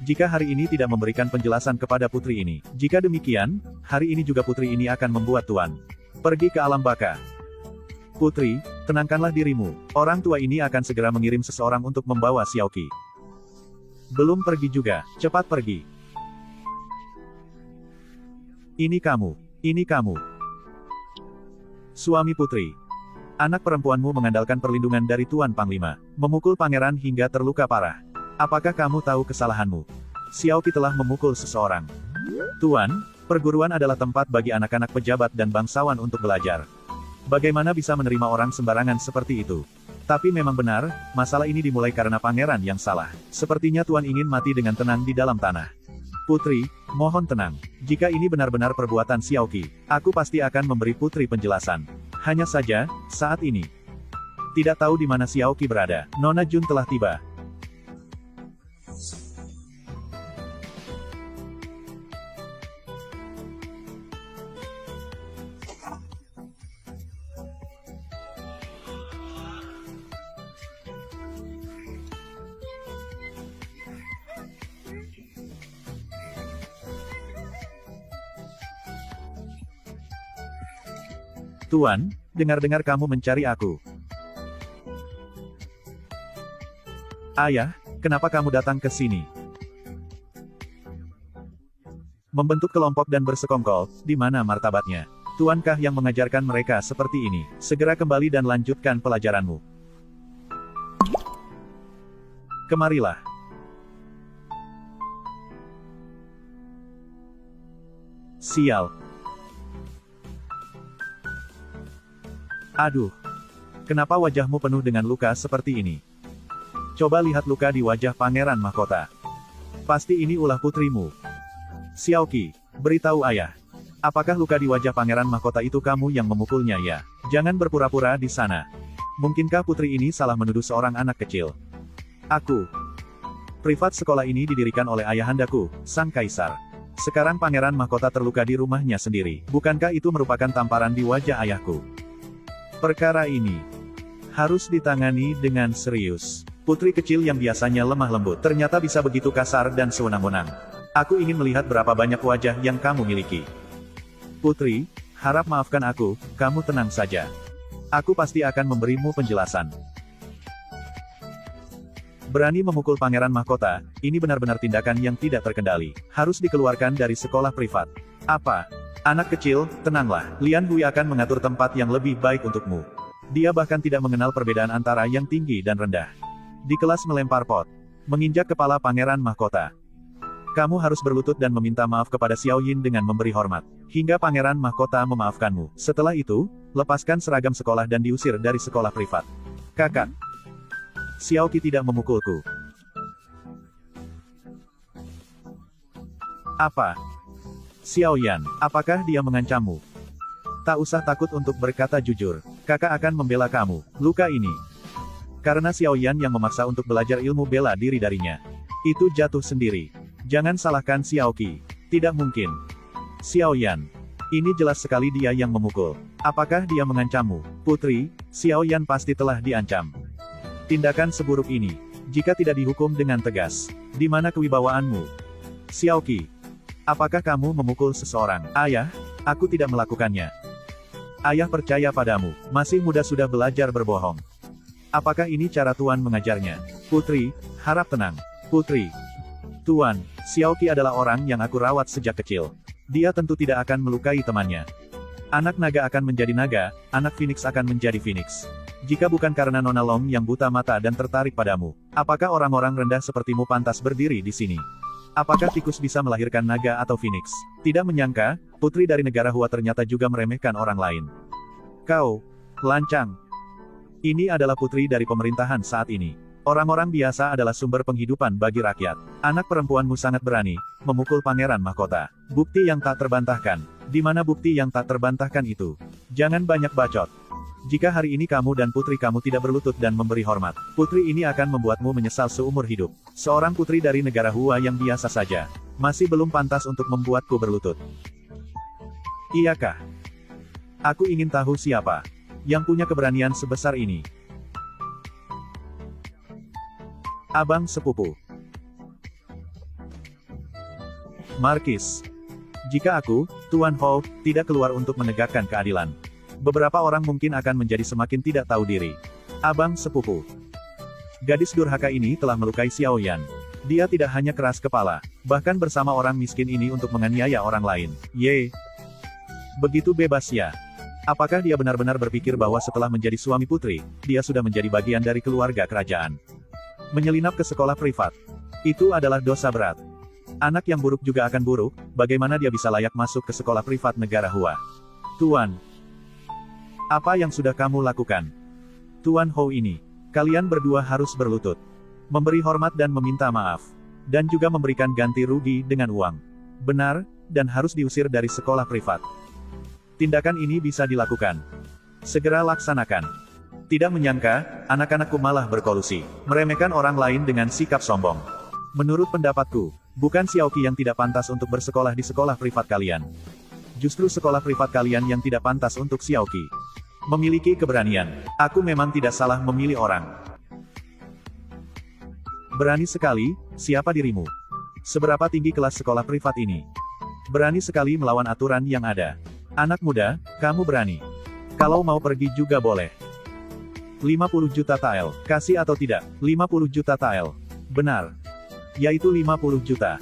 Jika hari ini tidak memberikan penjelasan kepada putri ini. Jika demikian, hari ini juga putri ini akan membuat tuan pergi ke alam baka. Putri, tenangkanlah dirimu. Orang tua ini akan segera mengirim seseorang untuk membawa Xiaoqi. Belum pergi juga, cepat pergi. Ini kamu. Ini kamu. Suami putri. Anak perempuanmu mengandalkan perlindungan dari Tuan Panglima. Memukul pangeran hingga terluka parah. Apakah kamu tahu kesalahanmu? Xiaoqi telah memukul seseorang. Tuan, perguruan adalah tempat bagi anak-anak pejabat dan bangsawan untuk belajar. Bagaimana bisa menerima orang sembarangan seperti itu? Tapi memang benar, masalah ini dimulai karena pangeran yang salah. Sepertinya Tuan ingin mati dengan tenang di dalam tanah. Putri, mohon tenang. Jika ini benar-benar perbuatan Xiaoqi, aku pasti akan memberi putri penjelasan. Hanya saja, saat ini, tidak tahu di mana Xiaoqi berada. Nona Jun telah tiba. Tuan, dengar-dengar kamu mencari aku. Ayah, kenapa kamu datang ke sini? Membentuk kelompok dan bersekongkol, di mana martabatnya? Tuankah yang mengajarkan mereka seperti ini? Segera kembali dan lanjutkan pelajaranmu. Kemarilah. Sial. Aduh. Kenapa wajahmu penuh dengan luka seperti ini? Coba lihat luka di wajah Pangeran Mahkota. Pasti ini ulah putrimu. Xiaoqi, beritahu ayah. Apakah luka di wajah Pangeran Mahkota itu kamu yang memukulnya ya? Jangan berpura-pura di sana. Mungkinkah putri ini salah menuduh seorang anak kecil? Aku. Privat sekolah ini didirikan oleh ayahandaku, Sang Kaisar. Sekarang Pangeran Mahkota terluka di rumahnya sendiri. Bukankah itu merupakan tamparan di wajah ayahku? Perkara ini harus ditangani dengan serius. Putri kecil yang biasanya lemah lembut ternyata bisa begitu kasar dan sewenang-wenang. Aku ingin melihat berapa banyak wajah yang kamu miliki. Putri, harap maafkan aku, kamu tenang saja. Aku pasti akan memberimu penjelasan. Berani memukul Pangeran Mahkota, ini benar-benar tindakan yang tidak terkendali. Harus dikeluarkan dari sekolah privat. Apa? Anak kecil, tenanglah. Lian Hui akan mengatur tempat yang lebih baik untukmu. Dia bahkan tidak mengenal perbedaan antara yang tinggi dan rendah. Di kelas melempar pot. Menginjak kepala Pangeran Mahkota. Kamu harus berlutut dan meminta maaf kepada Xiao Yin dengan memberi hormat. Hingga Pangeran Mahkota memaafkanmu. Setelah itu, lepaskan seragam sekolah dan diusir dari sekolah privat. Kakak. Xiaoqi tidak memukulku. Apa? Xiao Yan, apakah dia mengancammu? Tak usah takut untuk berkata jujur. Kakak akan membela kamu. Luka ini. Karena Xiao Yan yang memaksa untuk belajar ilmu bela diri darinya. Itu jatuh sendiri. Jangan salahkan Xiaoqi. Tidak mungkin. Xiao Yan. Ini jelas sekali dia yang memukul. Apakah dia mengancammu? Putri, Xiao Yan pasti telah diancam. Tindakan seburuk ini, jika tidak dihukum dengan tegas, di mana kewibawaanmu? Xiaoqi. Apakah kamu memukul seseorang? Ayah, aku tidak melakukannya. Ayah percaya padamu, masih muda sudah belajar berbohong. Apakah ini cara Tuan mengajarnya? Putri, harap tenang. Putri. Tuan, Xiaoqi adalah orang yang aku rawat sejak kecil. Dia tentu tidak akan melukai temannya. Anak naga akan menjadi naga, anak phoenix akan menjadi phoenix. Jika bukan karena Nona Long yang buta mata dan tertarik padamu, apakah orang-orang rendah sepertimu pantas berdiri di sini? Apakah tikus bisa melahirkan naga atau phoenix? Tidak menyangka, putri dari negara Hua ternyata juga meremehkan orang lain. Kau, lancang. Ini adalah putri dari pemerintahan saat ini. Orang-orang biasa adalah sumber penghidupan bagi rakyat. Anak perempuanmu sangat berani, memukul Pangeran Mahkota. Bukti yang tak terbantahkan. Di mana bukti yang tak terbantahkan itu? Jangan banyak bacot. Jika hari ini kamu dan putri kamu tidak berlutut dan memberi hormat, putri ini akan membuatmu menyesal seumur hidup. Seorang putri dari negara Hua yang biasa saja, masih belum pantas untuk membuatku berlutut. Iyakah? Aku ingin tahu siapa yang punya keberanian sebesar ini. Abang sepupu. Markis. Jika aku, Tuan Hou, tidak keluar untuk menegakkan keadilan, beberapa orang mungkin akan menjadi semakin tidak tahu diri. Abang sepupu. Gadis durhaka ini telah melukai Xiao Yan. Dia tidak hanya keras kepala, bahkan bersama orang miskin ini untuk menganiaya orang lain. Ye. Begitu bebas ya. Apakah dia benar-benar berpikir bahwa setelah menjadi suami putri, dia sudah menjadi bagian dari keluarga kerajaan? Menyelinap ke sekolah privat. Itu adalah dosa berat. Anak yang buruk juga akan buruk, bagaimana dia bisa layak masuk ke sekolah privat negara Hua? Tuan. Apa yang sudah kamu lakukan? Tuan Hou ini. Kalian berdua harus berlutut. Memberi hormat dan meminta maaf. Dan juga memberikan ganti rugi dengan uang. Benar, dan harus diusir dari sekolah privat. Tindakan ini bisa dilakukan. Segera laksanakan. Tidak menyangka, anak-anakku malah berkolusi, meremehkan orang lain dengan sikap sombong. Menurut pendapatku, bukan Xiaoqi yang tidak pantas untuk bersekolah di sekolah privat kalian. Justru sekolah privat kalian yang tidak pantas untuk Xiaoqi. Memiliki keberanian. Aku memang tidak salah memilih orang. Berani sekali, siapa dirimu? Seberapa tinggi kelas sekolah privat ini? Berani sekali melawan aturan yang ada. Anak muda, kamu berani. Kalau mau pergi juga boleh. 50 juta tael, kasih atau tidak? 50 juta tael. Benar. Yaitu 50 juta.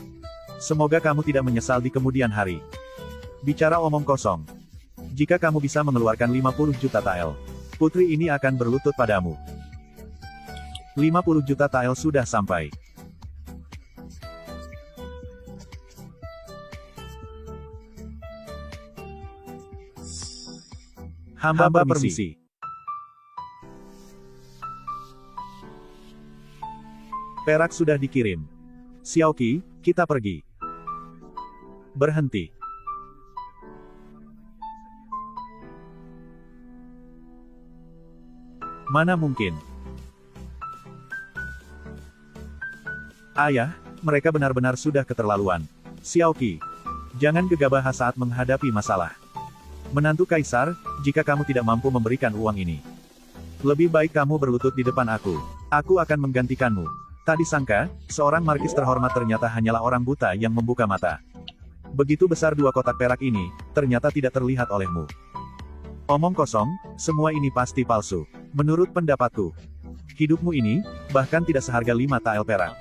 Semoga kamu tidak menyesal di kemudian hari. Bicara omong kosong. Jika kamu bisa mengeluarkan 50 juta tael, putri ini akan berlutut padamu. 50 juta tael sudah sampai. Hamba permisi. Perak sudah dikirim. Xiaoqi, kita pergi. Berhenti. Mana mungkin? Ayah, mereka benar-benar sudah keterlaluan. Xiaoqi, jangan gegabah saat menghadapi masalah. Menantu Kaisar, jika kamu tidak mampu memberikan uang ini, lebih baik kamu berlutut di depan aku. Aku akan menggantikanmu. Tak disangka, seorang markis terhormat ternyata hanyalah orang buta yang membuka mata. Begitu besar dua kotak perak ini, ternyata tidak terlihat olehmu. Omong kosong, semua ini pasti palsu. Menurut pendapatku, hidupmu ini, bahkan tidak seharga 5 tael perak.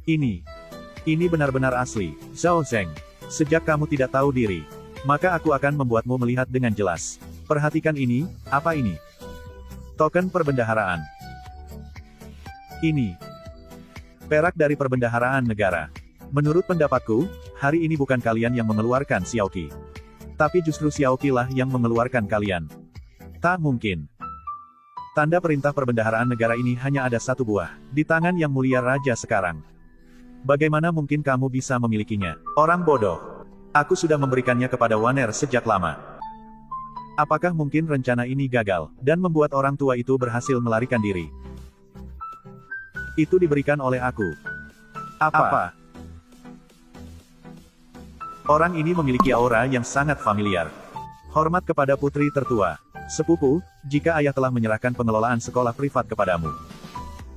Ini benar-benar asli, Zhao Zeng. Sejak kamu tidak tahu diri, maka aku akan membuatmu melihat dengan jelas. Perhatikan ini, apa ini? Token perbendaharaan. Ini perak dari perbendaharaan negara. Menurut pendapatku, hari ini bukan kalian yang mengeluarkan Xiaoqi. Tapi justru Xiaoqi lah yang mengeluarkan kalian. Tak mungkin. Tanda perintah perbendaharaan negara ini hanya ada satu buah, di tangan yang mulia raja sekarang. Bagaimana mungkin kamu bisa memilikinya? Orang bodoh. Aku sudah memberikannya kepada Waner sejak lama. Apakah mungkin rencana ini gagal, dan membuat orang tua itu berhasil melarikan diri? Itu diberikan oleh aku. Apa? Orang ini memiliki aura yang sangat familiar. Hormat kepada putri tertua. Sepupu, jika ayah telah menyerahkan pengelolaan sekolah privat kepadamu,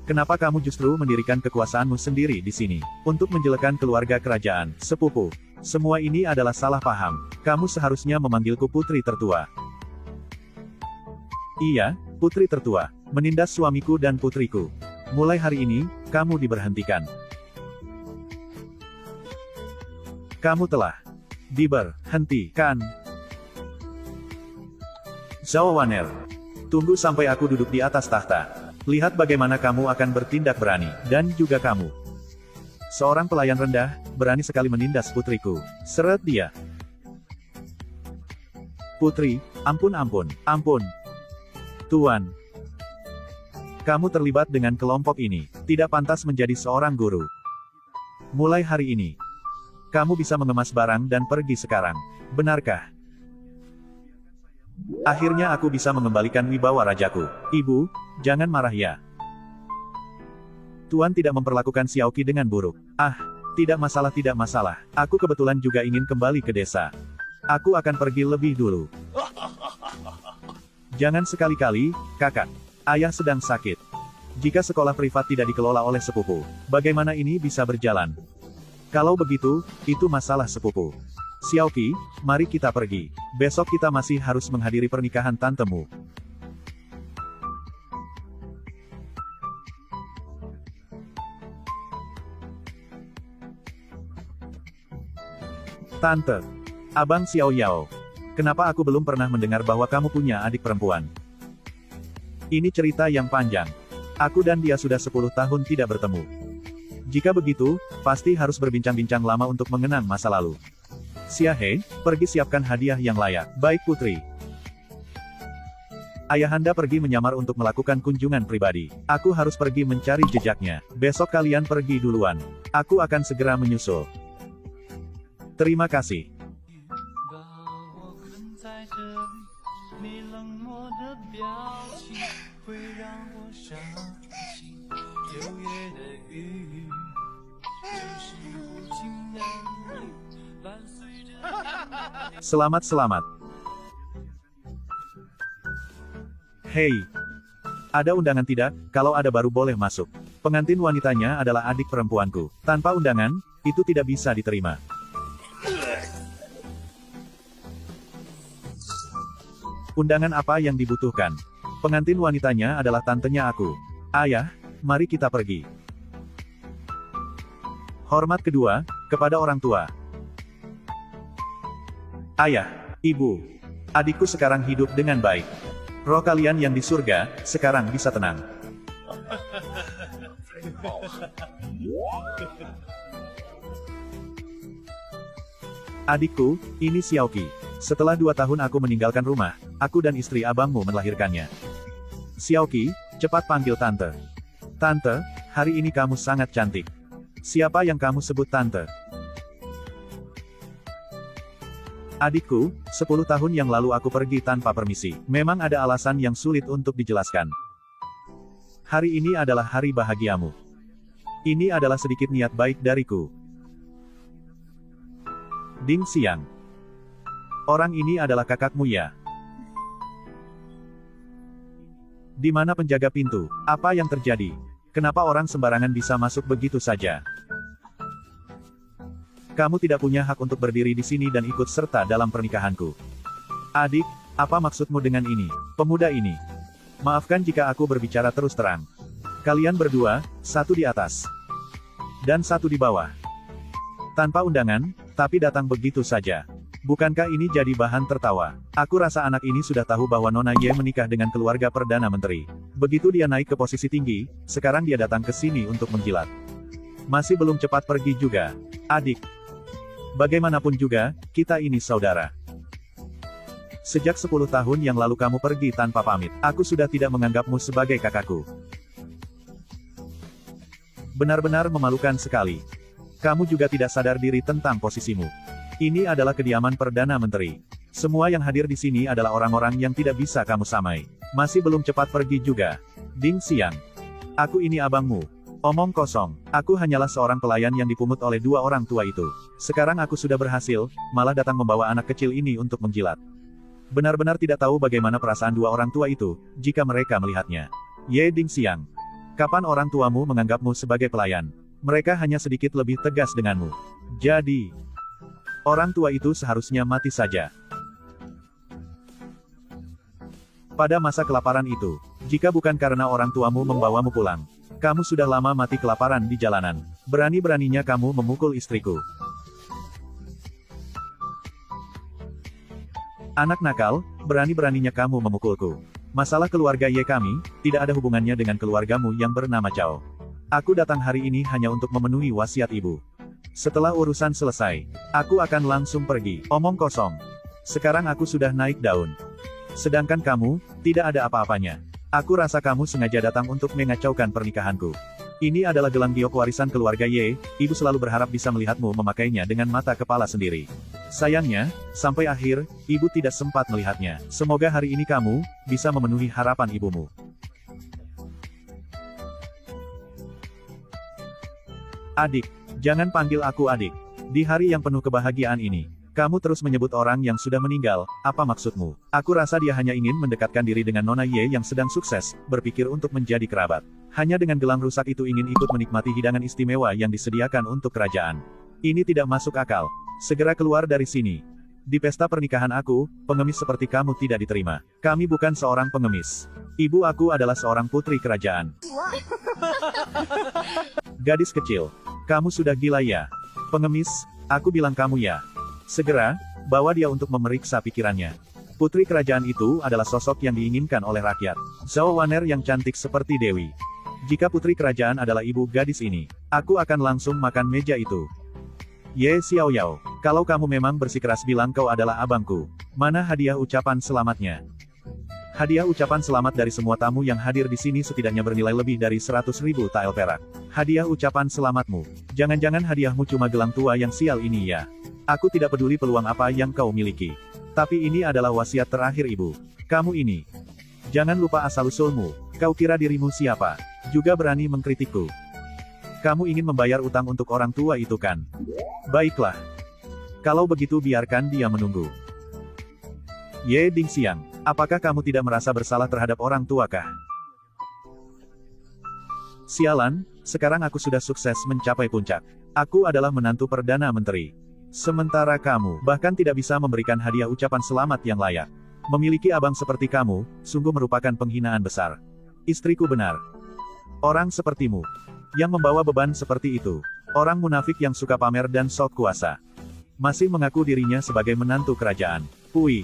kenapa kamu justru mendirikan kekuasaanmu sendiri di sini? Untuk menjelekan keluarga kerajaan. Sepupu, semua ini adalah salah paham. Kamu seharusnya memanggilku putri tertua. Iya, putri tertua. Menindas suamiku dan putriku. Mulai hari ini, kamu diberhentikan. Kamu telah diberhentikan. Zhao Waner, tunggu sampai aku duduk di atas tahta. Lihat bagaimana kamu akan bertindak berani, dan juga kamu. Seorang pelayan rendah, berani sekali menindas putriku. Seret dia. Putri, ampun. Tuan. Kamu terlibat dengan kelompok ini. Tidak pantas menjadi seorang guru. Mulai hari ini, Kamu bisa mengemas barang dan pergi sekarang. Benarkah? Akhirnya aku bisa mengembalikan wibawa rajaku. Ibu, jangan marah ya. Tuan tidak memperlakukan Xiaoqi dengan buruk. Ah, tidak masalah, tidak masalah. Aku kebetulan juga ingin kembali ke desa. Aku akan pergi lebih dulu. Jangan sekali-kali, kakak. Ayah sedang sakit. Jika sekolah privat tidak dikelola oleh sepupu, bagaimana ini bisa berjalan? Kalau begitu, itu masalah sepupu. Xiaoqi, mari kita pergi. Besok kita masih harus menghadiri pernikahan tantemu. Tante. Abang Xiao Yao. Kenapa aku belum pernah mendengar bahwa kamu punya adik perempuan? Ini cerita yang panjang. Aku dan dia sudah 10 tahun tidak bertemu. Jika begitu, pasti harus berbincang-bincang lama untuk mengenang masa lalu. Xiahe, pergi siapkan hadiah yang layak. Baik putri. Ayahanda pergi menyamar untuk melakukan kunjungan pribadi. Aku harus pergi mencari jejaknya. Besok kalian pergi duluan. Aku akan segera menyusul. Terima kasih. Selamat. Hei. Ada undangan tidak? Kalau ada baru boleh masuk. Pengantin wanitanya adalah adik perempuanku. Tanpa undangan, itu tidak bisa diterima. Undangan apa yang dibutuhkan? Pengantin wanitanya adalah tantenya aku. Ayah, mari kita pergi. Hormat kedua, kepada orang tua. Ayah, ibu, adikku sekarang hidup dengan baik. Roh kalian yang di surga, sekarang bisa tenang. Adikku, ini Xiaoqi. Setelah 2 tahun aku meninggalkan rumah, aku dan istri abangmu melahirkannya. Xiaoqi, cepat panggil tante. Tante, hari ini kamu sangat cantik. Siapa yang kamu sebut tante? Adikku, 10 tahun yang lalu aku pergi tanpa permisi. Memang ada alasan yang sulit untuk dijelaskan. Hari ini adalah hari bahagiamu. Ini adalah sedikit niat baik dariku. Ding Xiang. Orang ini adalah kakakmu ya? Di mana penjaga pintu? Apa yang terjadi? Kenapa orang sembarangan bisa masuk begitu saja? Kamu tidak punya hak untuk berdiri di sini dan ikut serta dalam pernikahanku. Adik, apa maksudmu dengan ini? Pemuda ini. Maafkan jika aku berbicara terus terang. Kalian berdua, satu di atas. Dan satu di bawah. Tanpa undangan, tapi datang begitu saja. Bukankah ini jadi bahan tertawa? Aku rasa anak ini sudah tahu bahwa Nona Ye menikah dengan keluarga Perdana Menteri. Begitu dia naik ke posisi tinggi, sekarang dia datang ke sini untuk menjilat. Masih belum cepat pergi juga. Adik. Bagaimanapun juga, kita ini saudara. Sejak 10 tahun yang lalu kamu pergi tanpa pamit. Aku sudah tidak menganggapmu sebagai kakakku. Benar-benar memalukan sekali. Kamu juga tidak sadar diri tentang posisimu. Ini adalah kediaman Perdana Menteri. Semua yang hadir di sini adalah orang-orang yang tidak bisa kamu samai. Masih belum cepat pergi juga. Ding Xiang. Aku ini abangmu. Omong kosong. Aku hanyalah seorang pelayan yang dipungut oleh 2 orang tua itu. Sekarang aku sudah berhasil, malah datang membawa anak kecil ini untuk menjilat. Benar-benar tidak tahu bagaimana perasaan 2 orang tua itu, jika mereka melihatnya. Ye Ding Xiang. Kapan orang tuamu menganggapmu sebagai pelayan? Mereka hanya sedikit lebih tegas denganmu. Jadi, orang tua itu seharusnya mati saja. Pada masa kelaparan itu, jika bukan karena orang tuamu membawamu pulang, kamu sudah lama mati kelaparan di jalanan. Berani-beraninya kamu memukul istriku. Anak nakal, berani-beraninya kamu memukulku. Masalah keluarga Ye kami, tidak ada hubungannya dengan keluargamu yang bernama Cao. Aku datang hari ini hanya untuk memenuhi wasiat ibu. Setelah urusan selesai, aku akan langsung pergi. Omong kosong. Sekarang aku sudah naik daun. Sedangkan kamu, tidak ada apa-apanya. Aku rasa kamu sengaja datang untuk mengacaukan pernikahanku. Ini adalah gelang giok warisan keluarga Ye, ibu selalu berharap bisa melihatmu memakainya dengan mata kepala sendiri. Sayangnya, sampai akhir, ibu tidak sempat melihatnya. Semoga hari ini kamu bisa memenuhi harapan ibumu. Adik, jangan panggil aku adik. Di hari yang penuh kebahagiaan ini, kamu terus menyebut orang yang sudah meninggal, apa maksudmu? Aku rasa dia hanya ingin mendekatkan diri dengan Nona Ye yang sedang sukses, berpikir untuk menjadi kerabat. Hanya dengan gelang rusak itu ingin ikut menikmati hidangan istimewa yang disediakan untuk kerajaan. Ini tidak masuk akal. Segera keluar dari sini. Di pesta pernikahan aku, pengemis seperti kamu tidak diterima. Kami bukan seorang pengemis. Ibu aku adalah seorang putri kerajaan. Gadis kecil, kamu sudah gila ya? Pengemis, aku bilang kamu ya. Segera, bawa dia untuk memeriksa pikirannya. Putri kerajaan itu adalah sosok yang diinginkan oleh rakyat. Zhao Waner yang cantik seperti Dewi. Jika putri kerajaan adalah ibu gadis ini, aku akan langsung makan meja itu. Ye Xiaoyao, kalau kamu memang bersikeras bilang kau adalah abangku, mana hadiah ucapan selamatnya? Hadiah ucapan selamat dari semua tamu yang hadir di sini setidaknya bernilai lebih dari 100.000 tael perak. Hadiah ucapan selamatmu. Jangan-jangan hadiahmu cuma gelang tua yang sial ini ya? Aku tidak peduli peluang apa yang kau miliki. Tapi ini adalah wasiat terakhir ibu. Kamu ini. Jangan lupa asal-usulmu. Kau kira dirimu siapa? Juga berani mengkritikku. Kamu ingin membayar utang untuk orang tua itu kan? Baiklah. Kalau begitu biarkan dia menunggu. Ye Dingxiang, apakah kamu tidak merasa bersalah terhadap orang tua kah? Sialan, sekarang aku sudah sukses mencapai puncak. Aku adalah menantu Perdana Menteri. Sementara kamu, bahkan tidak bisa memberikan hadiah ucapan selamat yang layak. Memiliki abang seperti kamu, sungguh merupakan penghinaan besar. Istriku benar. Orang sepertimu, yang membawa beban seperti itu. Orang munafik yang suka pamer dan sok kuasa. Masih mengaku dirinya sebagai menantu kerajaan. Pui.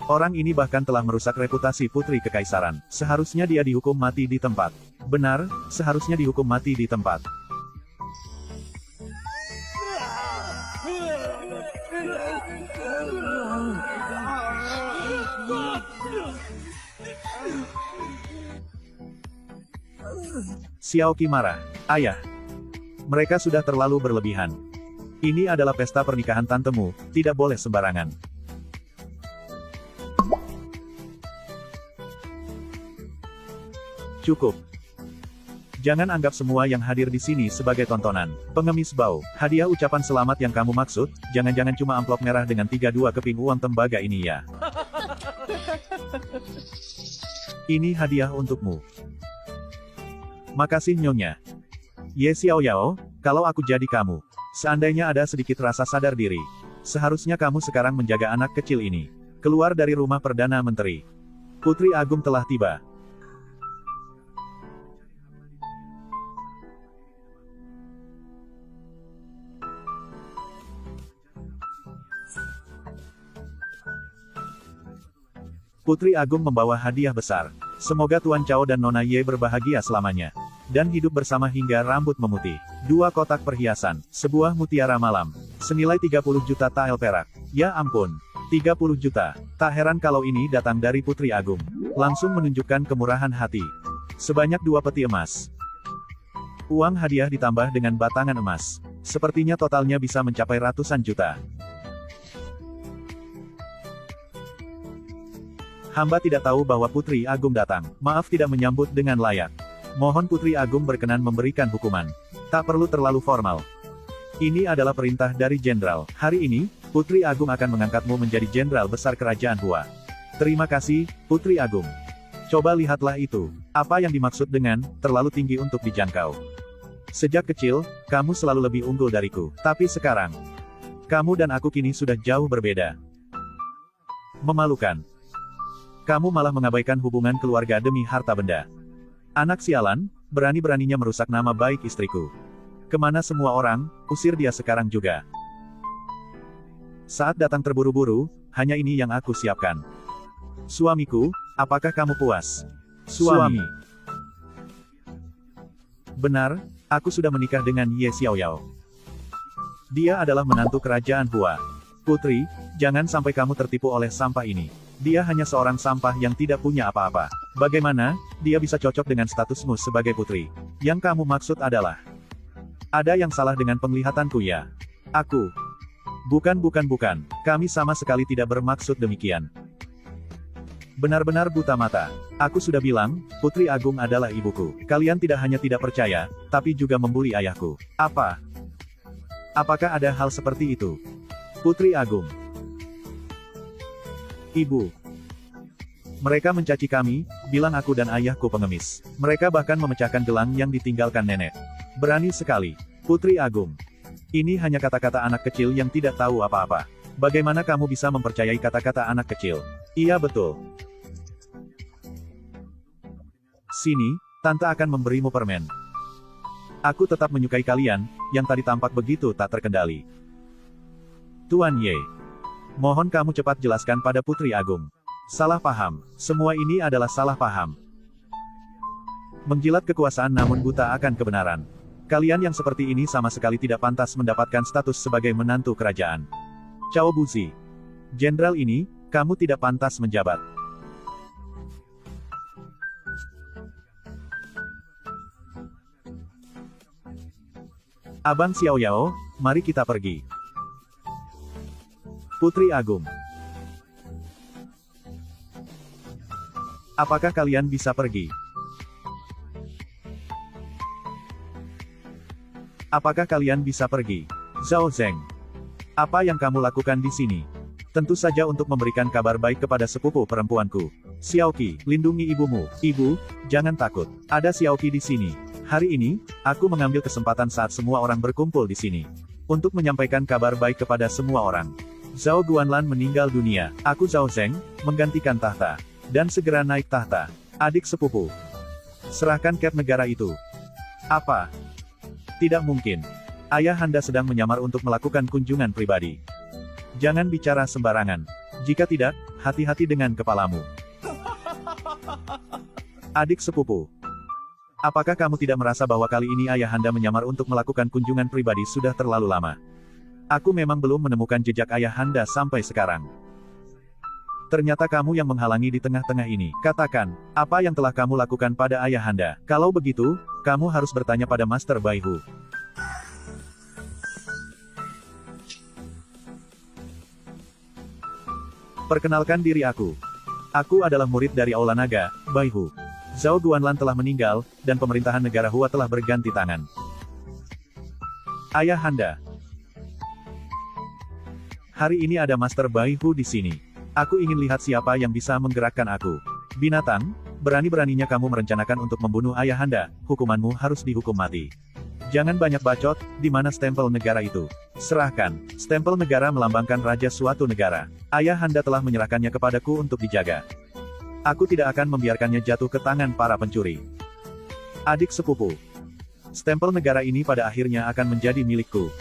Orang ini bahkan telah merusak reputasi putri kekaisaran. Seharusnya dia dihukum mati di tempat. Benar, seharusnya dihukum mati di tempat. Xiaoqi marah. Ayah. Mereka sudah terlalu berlebihan. Ini adalah pesta pernikahan tantemu, tidak boleh sembarangan. Cukup. Jangan anggap semua yang hadir di sini sebagai tontonan. Pengemis bau. Hadiah ucapan selamat yang kamu maksud, jangan-jangan cuma amplop merah dengan 32 keping uang tembaga ini ya. Ini hadiah untukmu. Makasih Nyonya. Ye Xiaoyao, kalau aku jadi kamu, seandainya ada sedikit rasa sadar diri, seharusnya kamu sekarang menjaga anak kecil ini. Keluar dari rumah Perdana Menteri. Putri Agung telah tiba. Putri Agung membawa hadiah besar. Semoga Tuan Chao dan Nona Ye berbahagia selamanya. Dan hidup bersama hingga rambut memutih. 2 kotak perhiasan, sebuah mutiara malam. Senilai 30 juta tael perak. Ya ampun. 30 juta. Tak heran kalau ini datang dari Putri Agung. Langsung menunjukkan kemurahan hati. Sebanyak 2 peti emas. Uang hadiah ditambah dengan batangan emas. Sepertinya totalnya bisa mencapai ratusan juta. Hamba tidak tahu bahwa Putri Agung datang. Maaf tidak menyambut dengan layak. Mohon Putri Agung berkenan memberikan hukuman. Tak perlu terlalu formal. Ini adalah perintah dari Jenderal. Hari ini, Putri Agung akan mengangkatmu menjadi Jenderal Besar Kerajaan Hua. Terima kasih, Putri Agung. Coba lihatlah itu. Apa yang dimaksud dengan, terlalu tinggi untuk dijangkau. Sejak kecil, kamu selalu lebih unggul dariku. Tapi sekarang, kamu dan aku kini sudah jauh berbeda. Memalukan. Kamu malah mengabaikan hubungan keluarga demi harta benda. Anak sialan, berani-beraninya merusak nama baik istriku. Kemana semua orang, usir dia sekarang juga. Saat datang terburu-buru, hanya ini yang aku siapkan. Suamiku, apakah kamu puas? Suami. Benar, aku sudah menikah dengan Ye Xiaoyao. Dia adalah menantu kerajaan Hua. Putri, jangan sampai kamu tertipu oleh sampah ini. Dia hanya seorang sampah yang tidak punya apa-apa. Bagaimana, dia bisa cocok dengan statusmu sebagai putri? Yang kamu maksud adalah... Ada yang salah dengan penglihatanku ya? Aku... Bukan. Kami sama sekali tidak bermaksud demikian. Benar-benar buta mata. Aku sudah bilang, Putri Agung adalah ibuku. Kalian tidak hanya tidak percaya, tapi juga membuli ayahku. Apa? Apakah ada hal seperti itu? Putri Agung. Ibu. Mereka mencaci kami, bilang aku dan ayahku pengemis. Mereka bahkan memecahkan gelang yang ditinggalkan nenek. Berani sekali. Putri Agung. Ini hanya kata-kata anak kecil yang tidak tahu apa-apa. Bagaimana kamu bisa mempercayai kata-kata anak kecil? Iya betul. Sini, Tante akan memberimu permen. Aku tetap menyukai kalian, yang tadi tampak begitu tak terkendali. Tuan Ye. Mohon kamu cepat jelaskan pada Putri Agung. Salah paham. Semua ini adalah salah paham. Menjilat kekuasaan namun buta akan kebenaran. Kalian yang seperti ini sama sekali tidak pantas mendapatkan status sebagai menantu kerajaan. Cao Buzi. Jenderal ini, kamu tidak pantas menjabat. Abang Xiao Yao, mari kita pergi. Putri Agung. Apakah kalian bisa pergi? Apakah kalian bisa pergi? Zhao Zeng. Apa yang kamu lakukan di sini? Tentu saja untuk memberikan kabar baik kepada sepupu perempuanku. Xiaoqi, lindungi ibumu. Ibu, jangan takut. Ada Xiaoqi di sini. Hari ini, aku mengambil kesempatan saat semua orang berkumpul di sini. Untuk menyampaikan kabar baik kepada semua orang. Zhao Guanlan meninggal dunia. Aku Zhao Zeng, menggantikan tahta. Dan segera naik tahta. Adik sepupu. Serahkan cap negara itu. Apa? Tidak mungkin. Ayahanda sedang menyamar untuk melakukan kunjungan pribadi. Jangan bicara sembarangan. Jika tidak, hati-hati dengan kepalamu. Adik sepupu. Apakah kamu tidak merasa bahwa kali ini ayahanda menyamar untuk melakukan kunjungan pribadi sudah terlalu lama? Aku memang belum menemukan jejak ayahanda sampai sekarang. Ternyata kamu yang menghalangi di tengah-tengah ini. Katakan, apa yang telah kamu lakukan pada ayahanda? Kalau begitu, kamu harus bertanya pada Master Bai Hu. Perkenalkan diri aku. Aku adalah murid dari Aula Naga, Bai Hu. Zhao Guanlan telah meninggal, dan pemerintahan negara Hua telah berganti tangan. Ayahanda. Hari ini ada Master Bai Hu di sini. Aku ingin lihat siapa yang bisa menggerakkan aku. Binatang, berani-beraninya kamu merencanakan untuk membunuh ayahanda, hukumanmu harus dihukum mati. Jangan banyak bacot, di mana stempel negara itu? Serahkan. Stempel negara melambangkan raja suatu negara. Ayahanda telah menyerahkannya kepadaku untuk dijaga. Aku tidak akan membiarkannya jatuh ke tangan para pencuri. Adik sepupu. Stempel negara ini pada akhirnya akan menjadi milikku.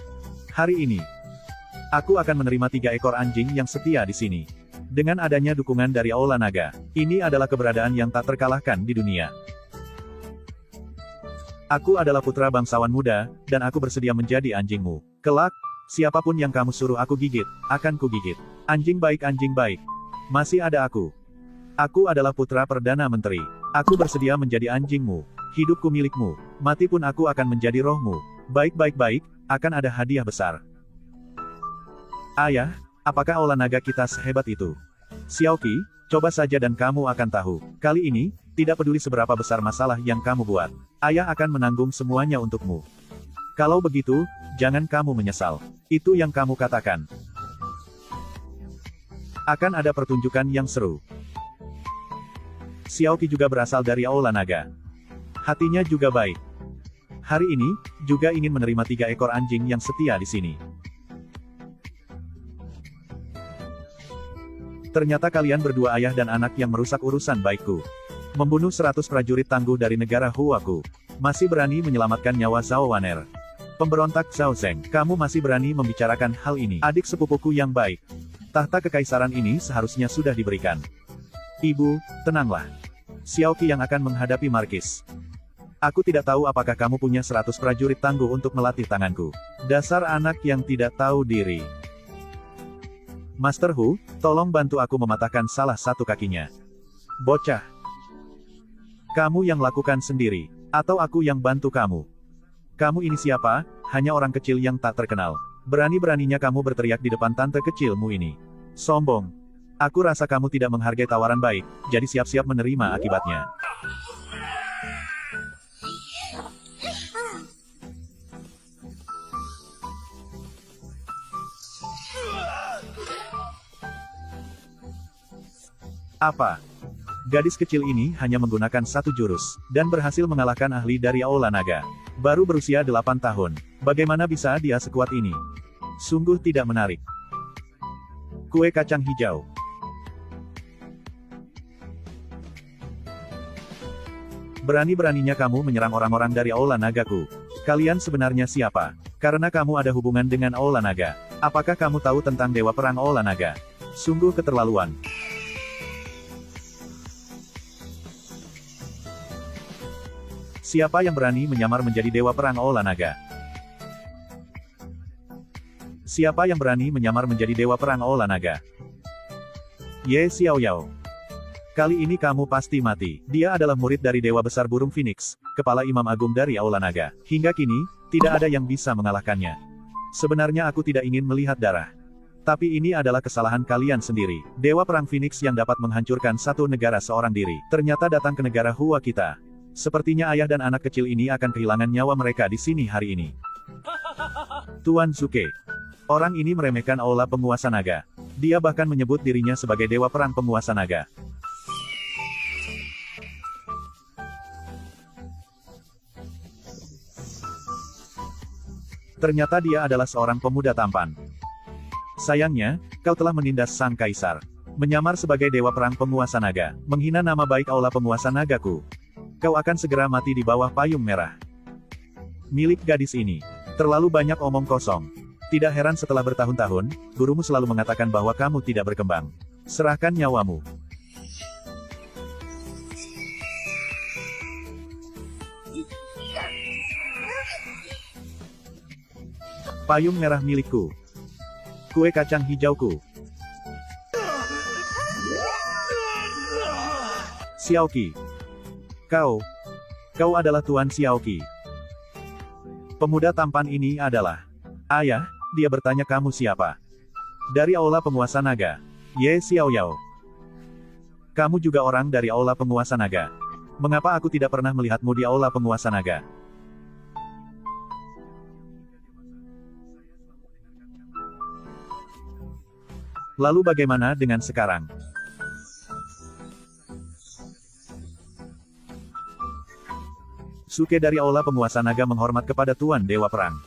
Hari ini, aku akan menerima 3 ekor anjing yang setia di sini. Dengan adanya dukungan dari Aula Naga, ini adalah keberadaan yang tak terkalahkan di dunia. Aku adalah putra bangsawan muda, dan aku bersedia menjadi anjingmu. Kelak, siapapun yang kamu suruh aku gigit, akan kugigit. Anjing baik. Masih ada aku. Aku adalah putra Perdana Menteri. Aku bersedia menjadi anjingmu. Hidupku milikmu. Mati pun aku akan menjadi rohmu. Baik, akan ada hadiah besar. Ayah, apakah Aula Naga kita sehebat itu? Xiaoqi, coba saja dan kamu akan tahu. Kali ini, tidak peduli seberapa besar masalah yang kamu buat. Ayah akan menanggung semuanya untukmu. Kalau begitu, jangan kamu menyesal. Itu yang kamu katakan. Akan ada pertunjukan yang seru. Xiaoqi juga berasal dari Aula Naga. Hatinya juga baik. Hari ini, juga ingin menerima 3 ekor anjing yang setia di sini. Ternyata kalian berdua ayah dan anak yang merusak urusan baikku. Membunuh 100 prajurit tangguh dari negara Huaku. Masih berani menyelamatkan nyawa Zhao Waner. Pemberontak Zhao Zeng, kamu masih berani membicarakan hal ini. Adik sepupuku yang baik. Tahta kekaisaran ini seharusnya sudah diberikan. Ibu, tenanglah. Xiaoqi yang akan menghadapi Markis. Aku tidak tahu apakah kamu punya 100 prajurit tangguh untuk melatih tanganku. Dasar anak yang tidak tahu diri. Master Hu, tolong bantu aku mematahkan salah satu kakinya. Bocah. Kamu yang lakukan sendiri. Atau aku yang bantu kamu? Kamu ini siapa? Hanya orang kecil yang tak terkenal. Berani-beraninya kamu berteriak di depan tante kecilmu ini. Sombong. Aku rasa kamu tidak menghargai tawaran baik, jadi siap-siap menerima akibatnya. Apa? Gadis kecil ini hanya menggunakan satu jurus, dan berhasil mengalahkan ahli dari Aula Naga. Baru berusia 8 tahun. Bagaimana bisa dia sekuat ini? Sungguh tidak menarik. Kue kacang hijau. Berani-beraninya kamu menyerang orang-orang dari Aula Nagaku. Kalian sebenarnya siapa? Karena kamu ada hubungan dengan Aula Naga. Apakah kamu tahu tentang Dewa Perang Aula Naga? Sungguh keterlaluan. Siapa yang berani menyamar menjadi Dewa Perang Aula Naga? Siapa yang berani menyamar menjadi Dewa Perang Aula Naga? Ye Xiaoyao. Kali ini kamu pasti mati. Dia adalah murid dari Dewa Besar Burung Phoenix, kepala Imam Agung dari Aula Naga. Hingga kini, tidak ada yang bisa mengalahkannya. Sebenarnya aku tidak ingin melihat darah. Tapi ini adalah kesalahan kalian sendiri. Dewa Perang Phoenix yang dapat menghancurkan satu negara seorang diri, ternyata datang ke negara Hua kita. Sepertinya ayah dan anak kecil ini akan kehilangan nyawa mereka di sini hari ini. Tuan Zuke. Orang ini meremehkan Aula Penguasa Naga. Dia bahkan menyebut dirinya sebagai Dewa Perang Penguasa Naga. Ternyata dia adalah seorang pemuda tampan. Sayangnya, kau telah menindas sang kaisar. Menyamar sebagai Dewa Perang Penguasa Naga, menghina nama baik Aula Penguasa Nagaku. Kau akan segera mati di bawah payung merah. Milik gadis ini. Terlalu banyak omong kosong. Tidak heran setelah bertahun-tahun, gurumu selalu mengatakan bahwa kamu tidak berkembang. Serahkan nyawamu. Payung merah milikku. Kue kacang hijauku. Xiaoqi. Kau adalah Tuan Xiaoqi. Pemuda tampan ini adalah ayah. Dia bertanya kamu siapa? Dari Aula Penguasa Naga. Ye Xiaoyao. Kamu juga orang dari Aula Penguasa Naga. Mengapa aku tidak pernah melihatmu di Aula Penguasa Naga? Lalu bagaimana dengan sekarang? Suke dari Aula Penguasa Naga menghormat kepada Tuan Dewa Perang.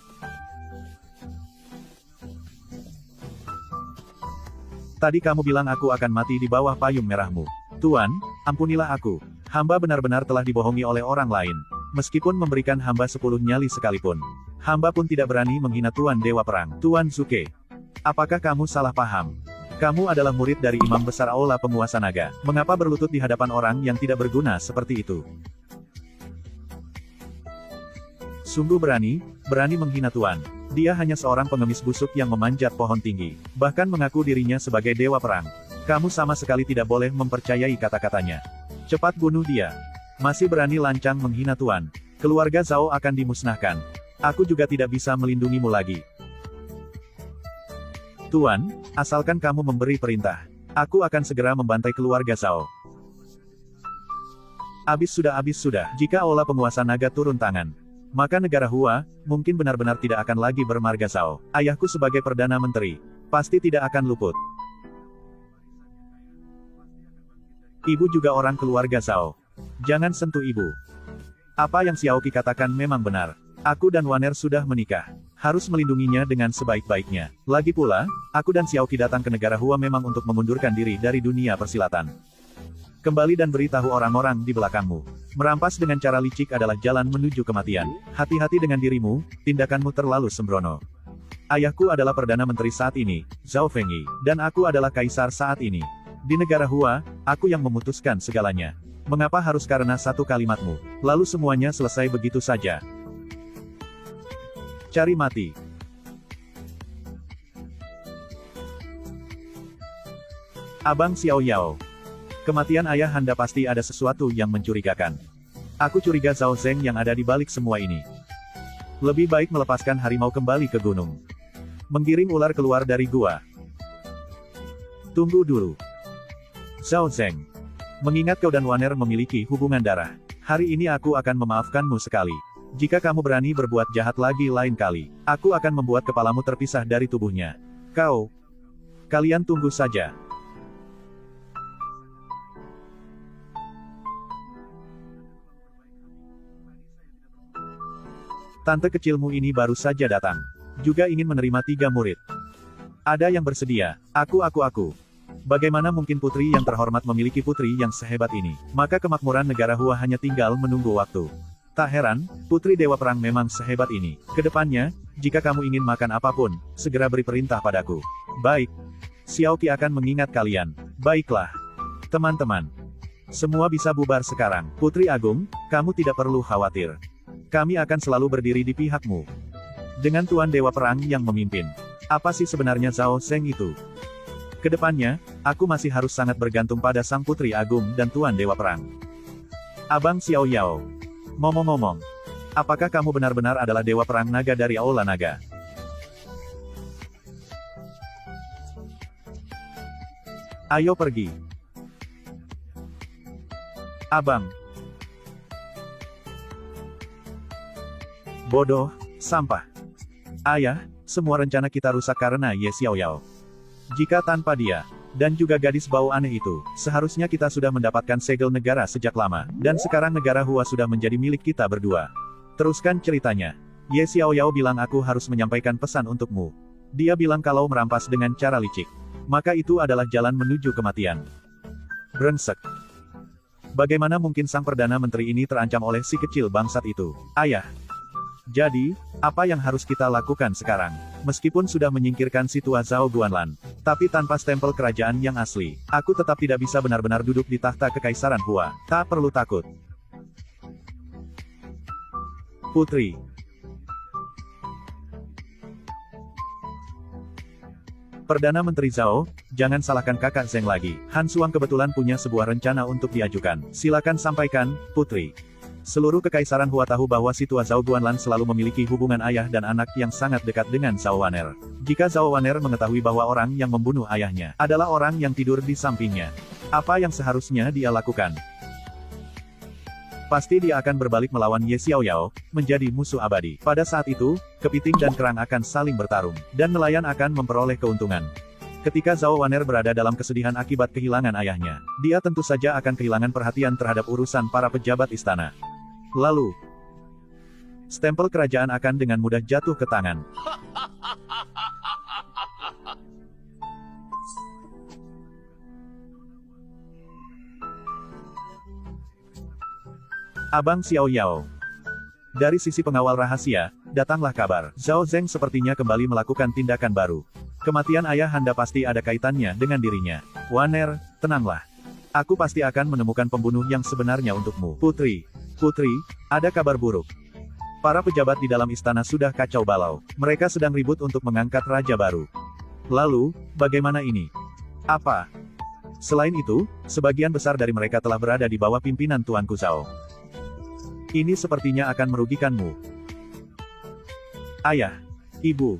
Tadi kamu bilang aku akan mati di bawah payung merahmu. Tuan, ampunilah aku. Hamba benar-benar telah dibohongi oleh orang lain. Meskipun memberikan hamba 10 nyali sekalipun. Hamba pun tidak berani menghina Tuan Dewa Perang. Tuan Suke. Apakah kamu salah paham? Kamu adalah murid dari Imam Besar Aula Penguasa Naga. Mengapa berlutut di hadapan orang yang tidak berguna seperti itu? Sungguh berani menghina Tuan. Dia hanya seorang pengemis busuk yang memanjat pohon tinggi. Bahkan mengaku dirinya sebagai Dewa Perang. Kamu sama sekali tidak boleh mempercayai kata-katanya. Cepat bunuh dia. Masih berani lancang menghina Tuan. Keluarga Zhao akan dimusnahkan. Aku juga tidak bisa melindungimu lagi. Tuan, asalkan kamu memberi perintah. Aku akan segera membantai keluarga Zhao. Habis sudah. Jika Aula Penguasa Naga turun tangan, maka negara Hua, mungkin benar-benar tidak akan lagi bermarga Zhao. Ayahku sebagai Perdana Menteri, pasti tidak akan luput. Ibu juga orang keluarga Zhao. Jangan sentuh ibu. Apa yang Xiaoqi katakan memang benar. Aku dan Waner sudah menikah. Harus melindunginya dengan sebaik-baiknya. Lagi pula, aku dan Xiaoqi datang ke negara Hua memang untuk mengundurkan diri dari dunia persilatan. Kembali dan beritahu orang-orang di belakangmu. Merampas dengan cara licik adalah jalan menuju kematian. Hati-hati dengan dirimu, tindakanmu terlalu sembrono. Ayahku adalah Perdana Menteri saat ini, Zhao Fengyi, dan aku adalah Kaisar saat ini. Di negara Hua, aku yang memutuskan segalanya. Mengapa harus karena satu kalimatmu? Lalu semuanya selesai begitu saja. Cari mati. Abang Xiaoyao. Kematian ayah Anda pasti ada sesuatu yang mencurigakan. Aku curiga Zhao Zeng yang ada di balik semua ini. Lebih baik melepaskan harimau kembali ke gunung. Menggiring ular keluar dari gua. Tunggu dulu. Zhao Zeng. Mengingat kau dan Waner memiliki hubungan darah. Hari ini aku akan memaafkanmu sekali. Jika kamu berani berbuat jahat lagi lain kali, aku akan membuat kepalamu terpisah dari tubuhnya. Kalian tunggu saja. Tante kecilmu ini baru saja datang. Juga ingin menerima 3 murid. Ada yang bersedia. Aku. Bagaimana mungkin putri yang terhormat memiliki putri yang sehebat ini? Maka kemakmuran negara Hua hanya tinggal menunggu waktu. Tak heran, putri Dewa Perang memang sehebat ini. Kedepannya, jika kamu ingin makan apapun, segera beri perintah padaku. Baik. Xiaoqi akan mengingat kalian. Baiklah. Teman-teman. Semua bisa bubar sekarang. Putri Agung, kamu tidak perlu khawatir. Kami akan selalu berdiri di pihakmu. Dengan Tuan Dewa Perang yang memimpin. Apa sih sebenarnya Zhao Zeng itu? Kedepannya, aku masih harus sangat bergantung pada Sang Putri Agung dan Tuan Dewa Perang. Abang Xiao Yao. Ngomong-ngomong, apakah kamu benar-benar adalah Dewa Perang Naga dari Aula Naga? Ayo pergi. Abang. Bodoh, sampah. Ayah, semua rencana kita rusak karena Ye Xiaoyao. Jika tanpa dia, dan juga gadis bau aneh itu, seharusnya kita sudah mendapatkan segel negara sejak lama, dan sekarang negara Hua sudah menjadi milik kita berdua. Teruskan ceritanya. Ye Xiaoyao bilang aku harus menyampaikan pesan untukmu. Dia bilang kalau merampas dengan cara licik, maka itu adalah jalan menuju kematian. Brengsek. Bagaimana mungkin sang Perdana Menteri ini terancam oleh si kecil bangsat itu? Ayah. Jadi, apa yang harus kita lakukan sekarang? Meskipun sudah menyingkirkan si tua Zhao Guanlan, tapi tanpa stempel kerajaan yang asli, aku tetap tidak bisa benar-benar duduk di tahta Kekaisaran Hua. Tak perlu takut. Putri. Perdana Menteri Zhao, jangan salahkan kakak Zeng lagi. Han Suang kebetulan punya sebuah rencana untuk diajukan. Silakan sampaikan, Putri. Seluruh Kekaisaran Hua tahu bahwa si tua Zhao Guanlan selalu memiliki hubungan ayah dan anak yang sangat dekat dengan Zhao Waner. Jika Zhao Waner mengetahui bahwa orang yang membunuh ayahnya adalah orang yang tidur di sampingnya, apa yang seharusnya dia lakukan? Pasti dia akan berbalik melawan Ye Xiaoyao, menjadi musuh abadi. Pada saat itu, kepiting dan kerang akan saling bertarung, dan nelayan akan memperoleh keuntungan. Ketika Zhao Waner berada dalam kesedihan akibat kehilangan ayahnya, dia tentu saja akan kehilangan perhatian terhadap urusan para pejabat istana. Lalu, stempel kerajaan akan dengan mudah jatuh ke tangan. Abang Xiao Yao. Dari sisi pengawal rahasia, datanglah kabar. Zhao Zeng sepertinya kembali melakukan tindakan baru. Kematian ayah Anda pasti ada kaitannya dengan dirinya. Waner, tenanglah. Aku pasti akan menemukan pembunuh yang sebenarnya untukmu. Putri, ada kabar buruk. Para pejabat di dalam istana sudah kacau balau. Mereka sedang ribut untuk mengangkat raja baru. Lalu, bagaimana ini? Apa? Selain itu, sebagian besar dari mereka telah berada di bawah pimpinan Tuanku Zhao. Ini sepertinya akan merugikanmu. Ayah, Ibu.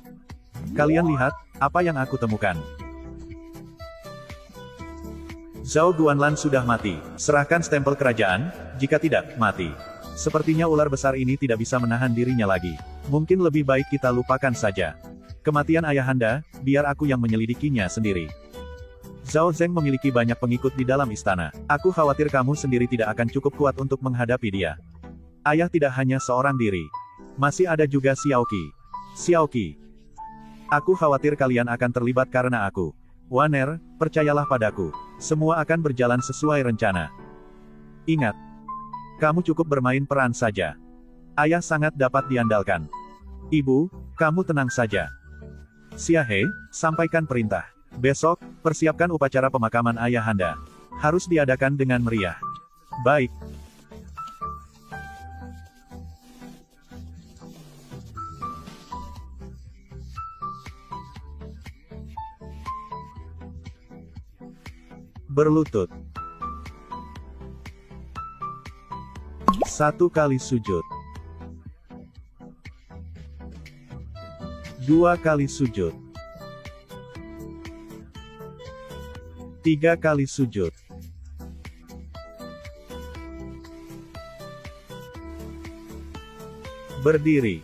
Kalian lihat, apa yang aku temukan. Zhao Guanlan sudah mati. Serahkan stempel kerajaan, jika tidak, mati. Sepertinya ular besar ini tidak bisa menahan dirinya lagi. Mungkin lebih baik kita lupakan saja. Kematian ayahanda, biar aku yang menyelidikinya sendiri. Zhao Zeng memiliki banyak pengikut di dalam istana. Aku khawatir kamu sendiri tidak akan cukup kuat untuk menghadapi dia. Ayah tidak hanya seorang diri. Masih ada juga Xiaoqi. Aku khawatir kalian akan terlibat karena aku. Waner, percayalah padaku. Semua akan berjalan sesuai rencana. Ingat, kamu cukup bermain peran saja. Ayah sangat dapat diandalkan. Ibu, kamu tenang saja. Xiahe, sampaikan perintah. Besok, persiapkan upacara pemakaman ayahanda. Harus diadakan dengan meriah. Baik. Berlutut. 1 kali sujud. 2 kali sujud. 3 kali sujud. Berdiri.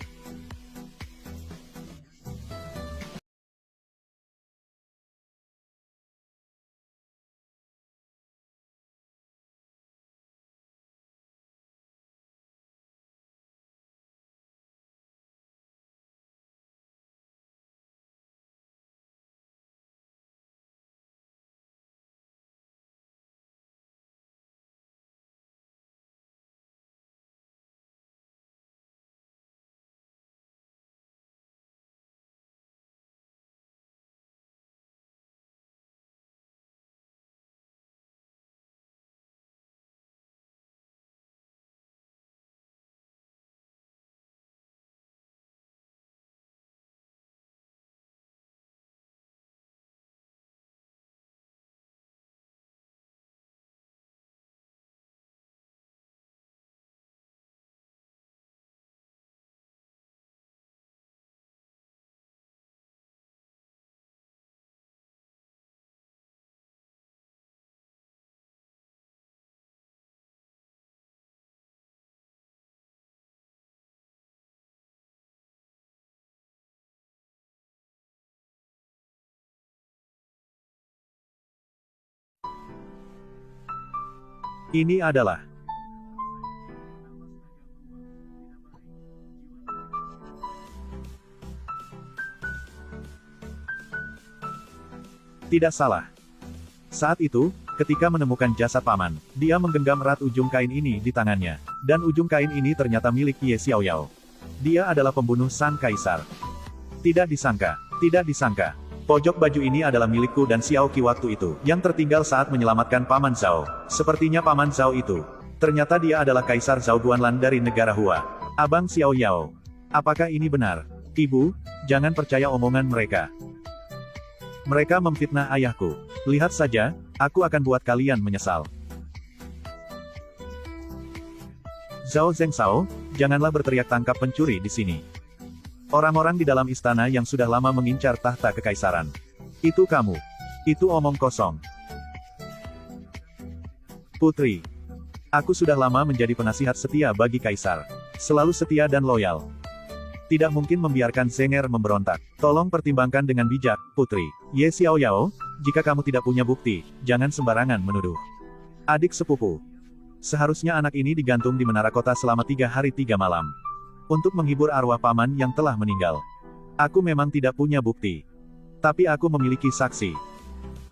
Ini adalah tidak salah. Saat itu, ketika menemukan jasad paman, dia menggenggam erat ujung kain ini di tangannya. Dan ujung kain ini ternyata milik Ye Xiaoyao. Dia adalah pembunuh sang kaisar. Tidak disangka, tidak disangka. Pojok baju ini adalah milikku dan Xiao Qi waktu itu, yang tertinggal saat menyelamatkan Paman Zhao. Sepertinya Paman Zhao itu. Ternyata dia adalah Kaisar Zhao Guanlan dari negara Hua. Abang Xiao Yao. Apakah ini benar? Ibu, jangan percaya omongan mereka. Mereka memfitnah ayahku. Lihat saja, aku akan buat kalian menyesal. Zhao Zhengzhao, janganlah berteriak tangkap pencuri di sini. Orang-orang di dalam istana yang sudah lama mengincar tahta kekaisaran. Itu kamu. Itu omong kosong. Putri. Aku sudah lama menjadi penasihat setia bagi kaisar. Selalu setia dan loyal. Tidak mungkin membiarkan Zenger memberontak. Tolong pertimbangkan dengan bijak, Putri. Ye Xiaoyao, jika kamu tidak punya bukti, jangan sembarangan menuduh. Adik sepupu. Seharusnya anak ini digantung di menara kota selama 3 hari 3 malam. Untuk menghibur arwah paman yang telah meninggal. Aku memang tidak punya bukti. Tapi aku memiliki saksi.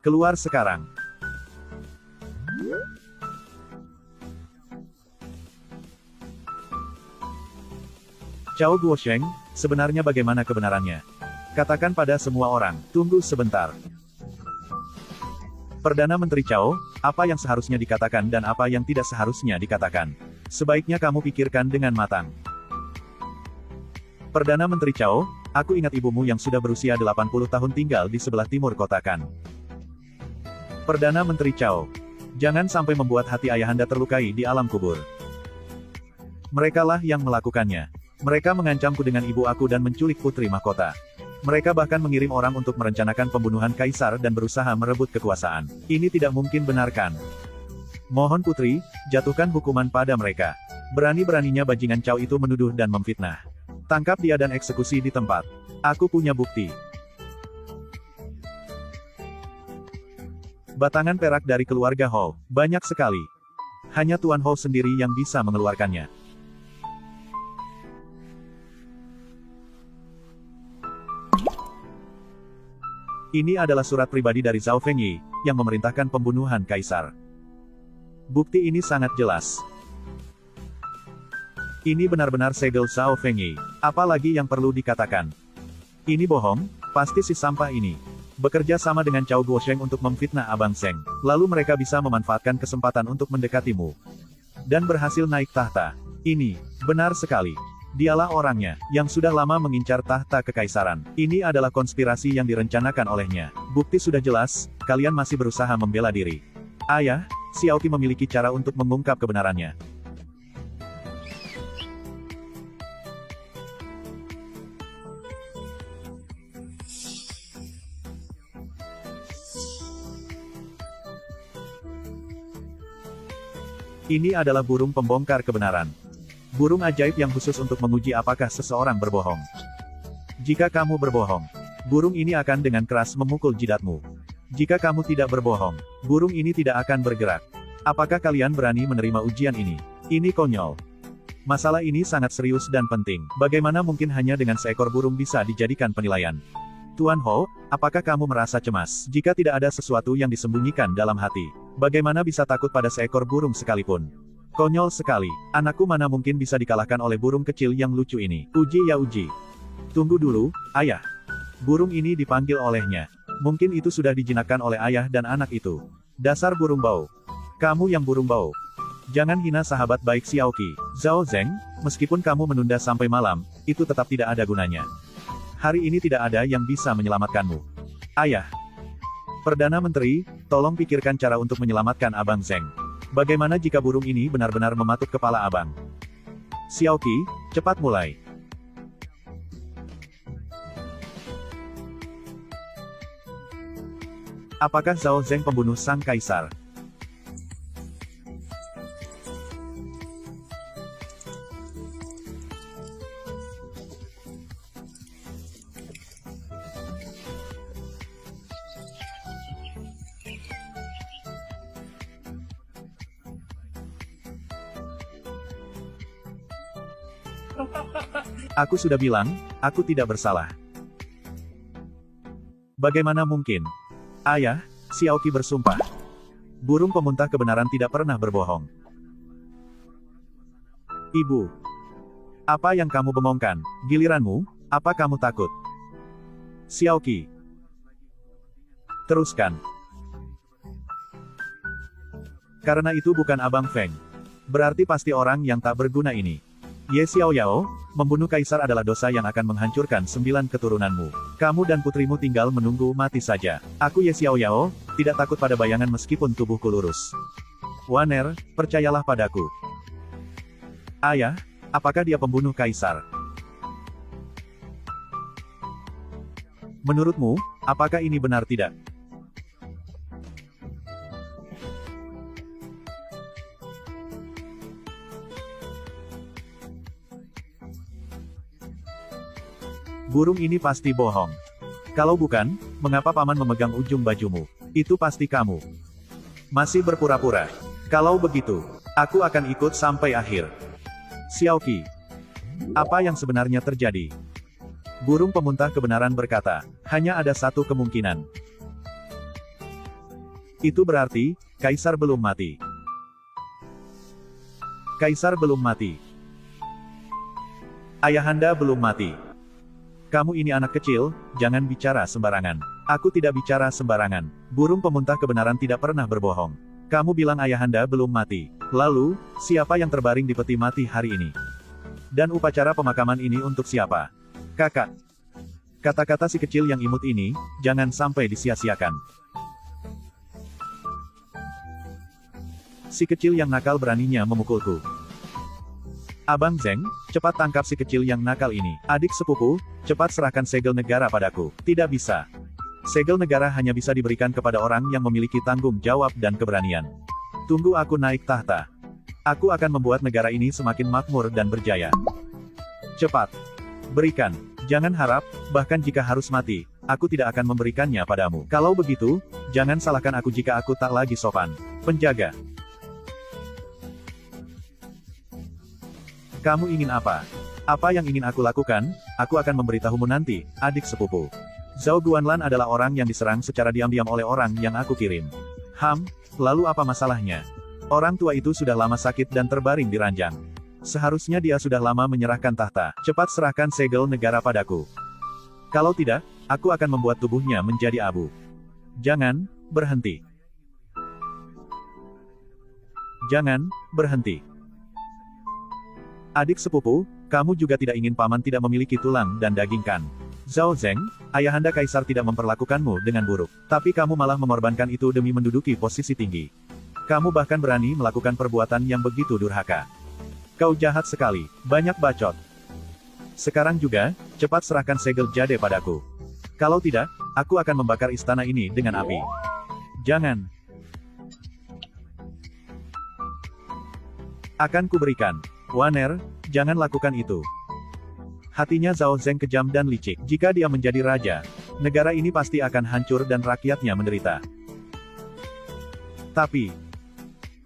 Keluar sekarang. Chao Guosheng, sebenarnya bagaimana kebenarannya? Katakan pada semua orang, tunggu sebentar. Perdana Menteri Chao, apa yang seharusnya dikatakan dan apa yang tidak seharusnya dikatakan. Sebaiknya kamu pikirkan dengan matang. Perdana Menteri Chao, aku ingat ibumu yang sudah berusia 80 tahun tinggal di sebelah timur kota Kan. Perdana Menteri Chao, jangan sampai membuat hati ayahanda terlukai di alam kubur. Merekalah yang melakukannya. Mereka mengancamku dengan ibu aku dan menculik putri mahkota. Mereka bahkan mengirim orang untuk merencanakan pembunuhan kaisar dan berusaha merebut kekuasaan. Ini tidak mungkin benarkan. Mohon putri, jatuhkan hukuman pada mereka. Berani-beraninya bajingan Chao itu menuduh dan memfitnah. Tangkap dia dan eksekusi di tempat. Aku punya bukti. Batangan perak dari keluarga Hou, banyak sekali. Hanya Tuan Hou sendiri yang bisa mengeluarkannya. Ini adalah surat pribadi dari Zhao Fengyi, yang memerintahkan pembunuhan kaisar. Bukti ini sangat jelas. Ini benar-benar segel Zhao Fengyi. Apalagi yang perlu dikatakan? Ini bohong, pasti si sampah ini. Bekerja sama dengan Chao Guosheng untuk memfitnah Abang Zheng. Lalu mereka bisa memanfaatkan kesempatan untuk mendekatimu. Dan berhasil naik tahta. Ini, benar sekali. Dialah orangnya, yang sudah lama mengincar tahta kekaisaran. Ini adalah konspirasi yang direncanakan olehnya. Bukti sudah jelas, kalian masih berusaha membela diri. Ayah, Xiao Qi memiliki cara untuk mengungkap kebenarannya. Ini adalah burung pembongkar kebenaran. Burung ajaib yang khusus untuk menguji apakah seseorang berbohong. Jika kamu berbohong, burung ini akan dengan keras memukul jidatmu. Jika kamu tidak berbohong, burung ini tidak akan bergerak. Apakah kalian berani menerima ujian ini? Ini konyol. Masalah ini sangat serius dan penting. Bagaimana mungkin hanya dengan seekor burung bisa dijadikan penilaian? Tuan Ho, apakah kamu merasa cemas jika tidak ada sesuatu yang disembunyikan dalam hati? Bagaimana bisa takut pada seekor burung sekalipun? Konyol sekali. Anakku mana mungkin bisa dikalahkan oleh burung kecil yang lucu ini? Uji ya uji. Tunggu dulu, ayah. Burung ini dipanggil olehnya. Mungkin itu sudah dijinakkan oleh ayah dan anak itu. Dasar burung bau. Kamu yang burung bau. Jangan hina sahabat baik Xiaoqi. Zhao Zeng, meskipun kamu menunda sampai malam, itu tetap tidak ada gunanya. Hari ini tidak ada yang bisa menyelamatkanmu. Ayah. Perdana Menteri, tolong pikirkan cara untuk menyelamatkan Abang Zeng. Bagaimana jika burung ini benar-benar mematuk kepala abang? Xiaoqi, cepat mulai. Apakah Zhao Zeng pembunuh sang kaisar? Aku sudah bilang, aku tidak bersalah. Bagaimana mungkin? Ayah, Xiaoqi bersumpah. Burung pemuntah kebenaran tidak pernah berbohong. Ibu. Apa yang kamu bengongkan? Giliranmu, apa kamu takut? Xiaoqi. Teruskan. Karena itu bukan Abang Feng. Berarti pasti orang yang tak berguna ini. Ye Xiaoyao, membunuh kaisar adalah dosa yang akan menghancurkan 9 keturunanmu. Kamu dan putrimu tinggal menunggu mati saja. Aku Ye Xiaoyao, tidak takut pada bayangan meskipun tubuhku lurus. Waner, percayalah padaku. Ayah, apakah dia pembunuh kaisar? Menurutmu, apakah ini benar tidak? Burung ini pasti bohong. Kalau bukan, mengapa paman memegang ujung bajumu? Itu pasti kamu. Masih berpura-pura. Kalau begitu, aku akan ikut sampai akhir. Xiaoqi. Apa yang sebenarnya terjadi? Burung pemuntah kebenaran berkata, hanya ada satu kemungkinan. Itu berarti, kaisar belum mati. Kaisar belum mati. Ayahanda belum mati. Kamu ini anak kecil, jangan bicara sembarangan. Aku tidak bicara sembarangan. Burung pemuntah kebenaran tidak pernah berbohong. Kamu bilang ayahanda belum mati. Lalu, siapa yang terbaring di peti mati hari ini? Dan upacara pemakaman ini untuk siapa? Kakak. Kata-kata si kecil yang imut ini, jangan sampai disia-siakan. Si kecil yang nakal beraninya memukulku. Abang Zeng, cepat tangkap si kecil yang nakal ini. Adik sepupu, cepat serahkan segel negara padaku. Tidak bisa. Segel negara hanya bisa diberikan kepada orang yang memiliki tanggung jawab dan keberanian. Tunggu aku naik tahta. Aku akan membuat negara ini semakin makmur dan berjaya. Cepat. Berikan. Jangan harap, bahkan jika harus mati, aku tidak akan memberikannya padamu. Kalau begitu, jangan salahkan aku jika aku tak lagi sopan. Penjaga. Kamu ingin apa? Apa yang ingin aku lakukan? Aku akan memberitahumu nanti, adik sepupu. Zhao Guanlan adalah orang yang diserang secara diam-diam oleh orang yang aku kirim. Lalu apa masalahnya? Orang tua itu sudah lama sakit dan terbaring di ranjang. Seharusnya dia sudah lama menyerahkan tahta. Cepat serahkan segel negara padaku. Kalau tidak, aku akan membuat tubuhnya menjadi abu. Jangan berhenti. Jangan berhenti. Adik sepupu, kamu juga tidak ingin paman tidak memiliki tulang dan daging kan? Zhao Zeng, ayahanda kaisar tidak memperlakukanmu dengan buruk. Tapi kamu malah mengorbankan itu demi menduduki posisi tinggi. Kamu bahkan berani melakukan perbuatan yang begitu durhaka. Kau jahat sekali, banyak bacot. Sekarang juga, cepat serahkan segel jade padaku. Kalau tidak, aku akan membakar istana ini dengan api. Jangan. Akan kuberikan. Waner, jangan lakukan itu. Hatinya Zhao Zeng kejam dan licik. Jika dia menjadi raja, negara ini pasti akan hancur dan rakyatnya menderita. Tapi,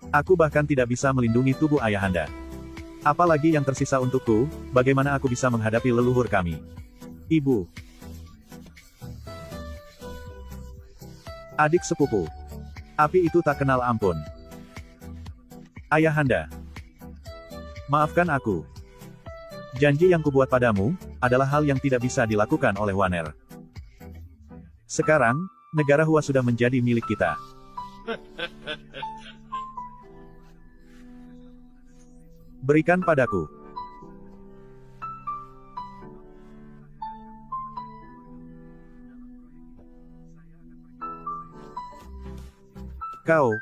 aku bahkan tidak bisa melindungi tubuh ayahanda. Apalagi yang tersisa untukku, bagaimana aku bisa menghadapi leluhur kami? Ibu. Adik sepupu. Api itu tak kenal ampun. Ayahanda. Maafkan aku. Janji yang kubuat padamu, adalah hal yang tidak bisa dilakukan oleh Waner. Sekarang, negara Hua sudah menjadi milik kita. Berikan padaku. Kau.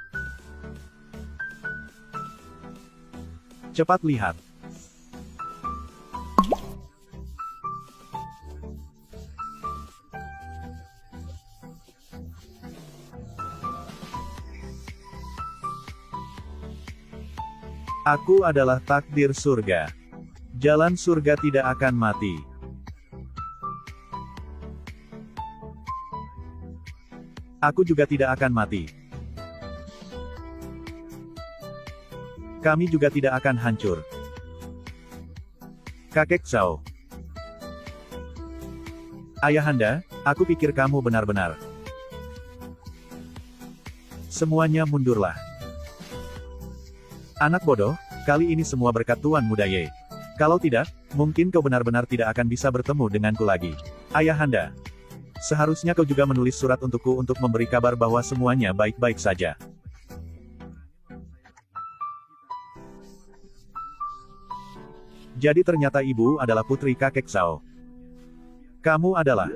Cepat lihat. Aku adalah takdir surga. Jalan surga tidak akan mati. Aku juga tidak akan mati. Kami juga tidak akan hancur. Kakek Zhao. Ayahanda, aku pikir kamu benar-benar. Semuanya mundurlah. Anak bodoh, kali ini semua berkat Tuan Muda Ye. Kalau tidak, mungkin kau benar-benar tidak akan bisa bertemu denganku lagi. Ayahanda. Seharusnya kau juga menulis surat untukku untuk memberi kabar bahwa semuanya baik-baik saja. Jadi ternyata ibu adalah putri kakek Zhao. Kamu adalah.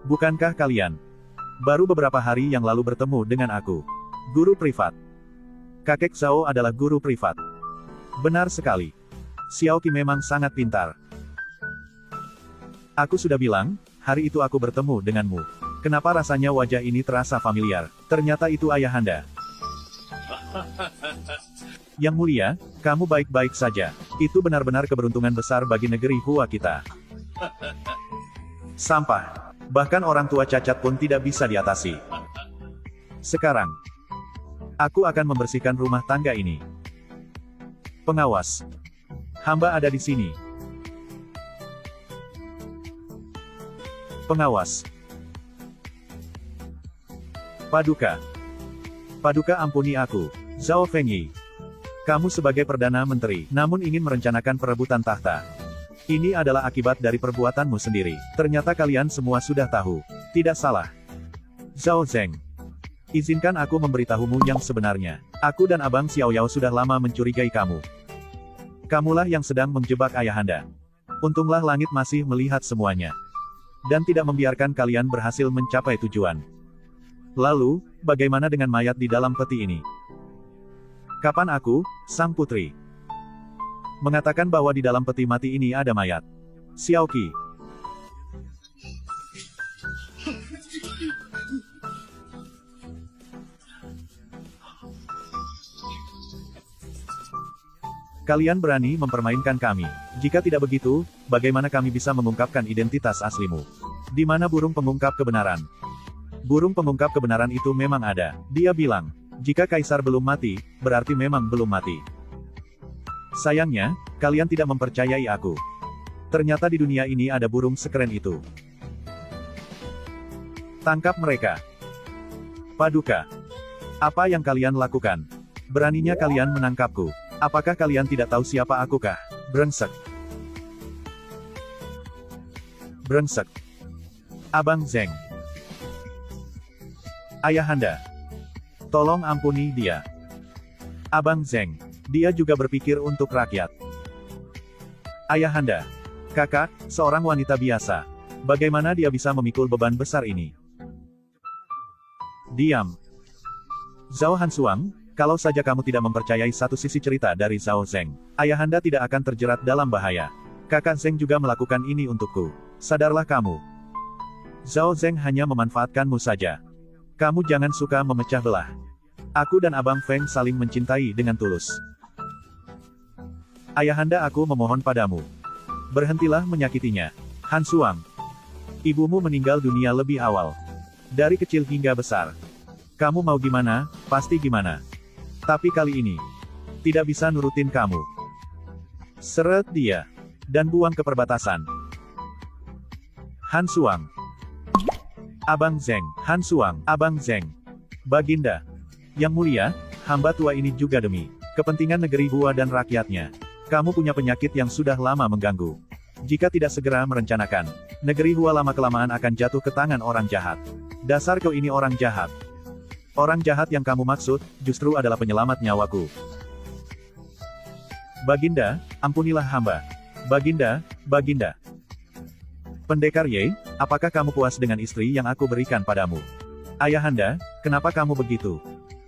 Bukankah kalian baru beberapa hari yang lalu bertemu dengan aku? Guru privat. Kakek Zhao adalah guru privat. Benar sekali. Xiao Qi memang sangat pintar. Aku sudah bilang, hari itu aku bertemu denganmu. Kenapa rasanya wajah ini terasa familiar? Ternyata itu ayahanda. Yang mulia, kamu baik-baik saja. Itu benar-benar keberuntungan besar bagi negeri Hua kita. Sampah. Bahkan orang tua cacat pun tidak bisa diatasi. Sekarang, aku akan membersihkan rumah tangga ini. Pengawas. Hamba ada di sini. Pengawas. Paduka. Paduka ampuni aku. Zhao Fengyi. Kamu sebagai Perdana Menteri, namun ingin merencanakan perebutan tahta. Ini adalah akibat dari perbuatanmu sendiri. Ternyata kalian semua sudah tahu. Tidak salah. Zhao Zeng. Izinkan aku memberitahumu yang sebenarnya. Aku dan Abang Xiaoyao sudah lama mencurigai kamu. Kamulah yang sedang menjebak ayahanda. Untunglah langit masih melihat semuanya. Dan tidak membiarkan kalian berhasil mencapai tujuan. Lalu, bagaimana dengan mayat di dalam peti ini? Kapan aku, sang putri, mengatakan bahwa di dalam peti mati ini ada mayat? Xiao Qi. Kalian berani mempermainkan kami. Jika tidak begitu, bagaimana kami bisa mengungkapkan identitas aslimu? Di mana burung pengungkap kebenaran? Burung pengungkap kebenaran itu memang ada. Dia bilang, jika kaisar belum mati, berarti memang belum mati. Sayangnya, kalian tidak mempercayai aku. Ternyata di dunia ini ada burung sekeren itu. Tangkap mereka. Paduka. Apa yang kalian lakukan? Beraninya kalian menangkapku. Apakah kalian tidak tahu siapa akukah? Brengsek. Brengsek. Abang Zeng. Ayahanda. Tolong ampuni dia. Abang Zeng. Dia juga berpikir untuk rakyat. Ayahanda. Kakak, seorang wanita biasa. Bagaimana dia bisa memikul beban besar ini? Diam. Zhao Hansuang, kalau saja kamu tidak mempercayai satu sisi cerita dari Zhao Zeng, ayahanda tidak akan terjerat dalam bahaya. Kakak Zeng juga melakukan ini untukku. Sadarlah kamu. Zhao Zeng hanya memanfaatkanmu saja. Kamu jangan suka memecah belah. Aku dan Abang Feng saling mencintai dengan tulus. Ayahanda, aku memohon padamu. Berhentilah menyakitinya. Han Suang. Ibumu meninggal dunia lebih awal. Dari kecil hingga besar. Kamu mau gimana, pasti gimana. Tapi kali ini, tidak bisa nurutin kamu. Seret dia. Dan buang ke perbatasan. Han Suang. Abang Zeng. Han Suang. Abang Zeng. Baginda. Yang mulia, hamba tua ini juga demi kepentingan negeri Hua dan rakyatnya. Kamu punya penyakit yang sudah lama mengganggu. Jika tidak segera merencanakan, negeri Hua lama-kelamaan akan jatuh ke tangan orang jahat. Dasar kau ini orang jahat. Orang jahat yang kamu maksud, justru adalah penyelamat nyawaku. Baginda, ampunilah hamba. Baginda, Baginda. Pendekar Ye, apakah kamu puas dengan istri yang aku berikan padamu? Ayahanda, kenapa kamu begitu?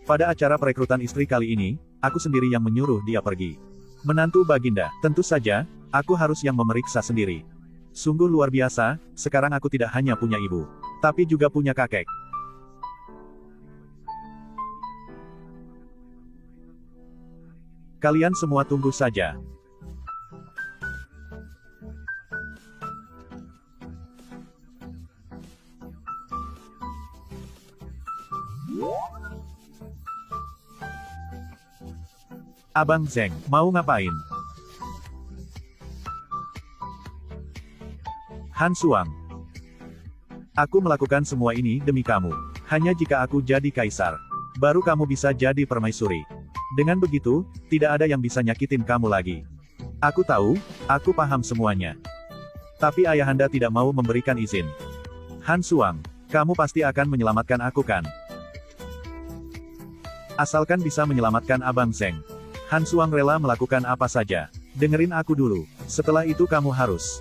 Pada acara perekrutan istri kali ini, aku sendiri yang menyuruh dia pergi. Menantu Baginda, tentu saja, aku harus yang memeriksa sendiri. Sungguh luar biasa, sekarang aku tidak hanya punya ibu, tapi juga punya kakek. Kalian semua tunggu saja. Abang Zeng, mau ngapain? Han Suang. Aku melakukan semua ini demi kamu. Hanya jika aku jadi kaisar, baru kamu bisa jadi permaisuri. Dengan begitu, tidak ada yang bisa nyakitin kamu lagi. Aku tahu, aku paham semuanya. Tapi ayahanda tidak mau memberikan izin. Han Suang, kamu pasti akan menyelamatkan aku kan? Asalkan bisa menyelamatkan Abang Zeng. Han Suang rela melakukan apa saja. Dengerin aku dulu, setelah itu kamu harus.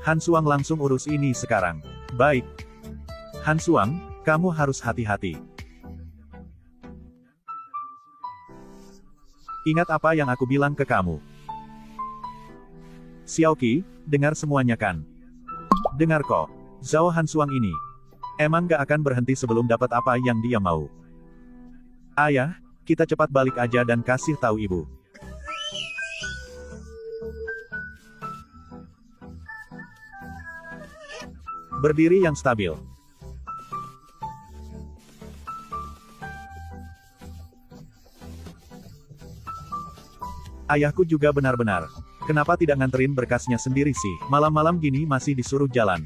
Han Suang langsung urus ini sekarang. Baik. Han Suang, kamu harus hati-hati. Ingat apa yang aku bilang ke kamu. Xiaoqi, dengar semuanya kan? Dengar kok. Zhao Han Suang ini emang gak akan berhenti sebelum dapat apa yang dia mau. Ayah, kita cepat balik aja dan kasih tahu ibu. Berdiri yang stabil. Ayahku juga benar-benar. Kenapa tidak nganterin berkasnya sendiri sih? Malam-malam gini masih disuruh jalan.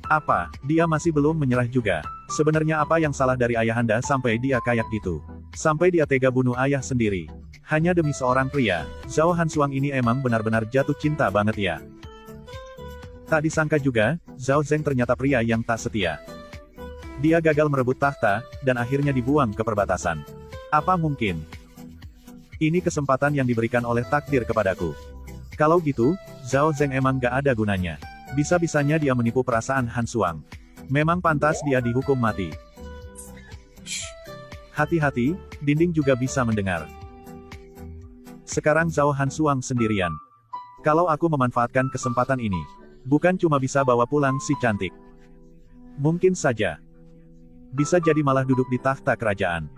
Apa, dia masih belum menyerah juga? Sebenarnya apa yang salah dari ayahanda sampai dia kayak gitu? Sampai dia tega bunuh ayah sendiri. Hanya demi seorang pria. Zhao Han Suang ini emang benar-benar jatuh cinta banget ya. Tak disangka juga, Zhao Zeng ternyata pria yang tak setia. Dia gagal merebut tahta, dan akhirnya dibuang ke perbatasan. Apa mungkin? Ini kesempatan yang diberikan oleh takdir kepadaku. Kalau gitu, Zhao Zeng emang gak ada gunanya. Bisa-bisanya dia menipu perasaan Han Suang. Memang pantas dia dihukum mati. Hati-hati, dinding juga bisa mendengar. Sekarang Zhao Han Suang sendirian. Kalau aku memanfaatkan kesempatan ini, bukan cuma bisa bawa pulang si cantik. Mungkin saja. Bisa jadi malah duduk di tahta kerajaan.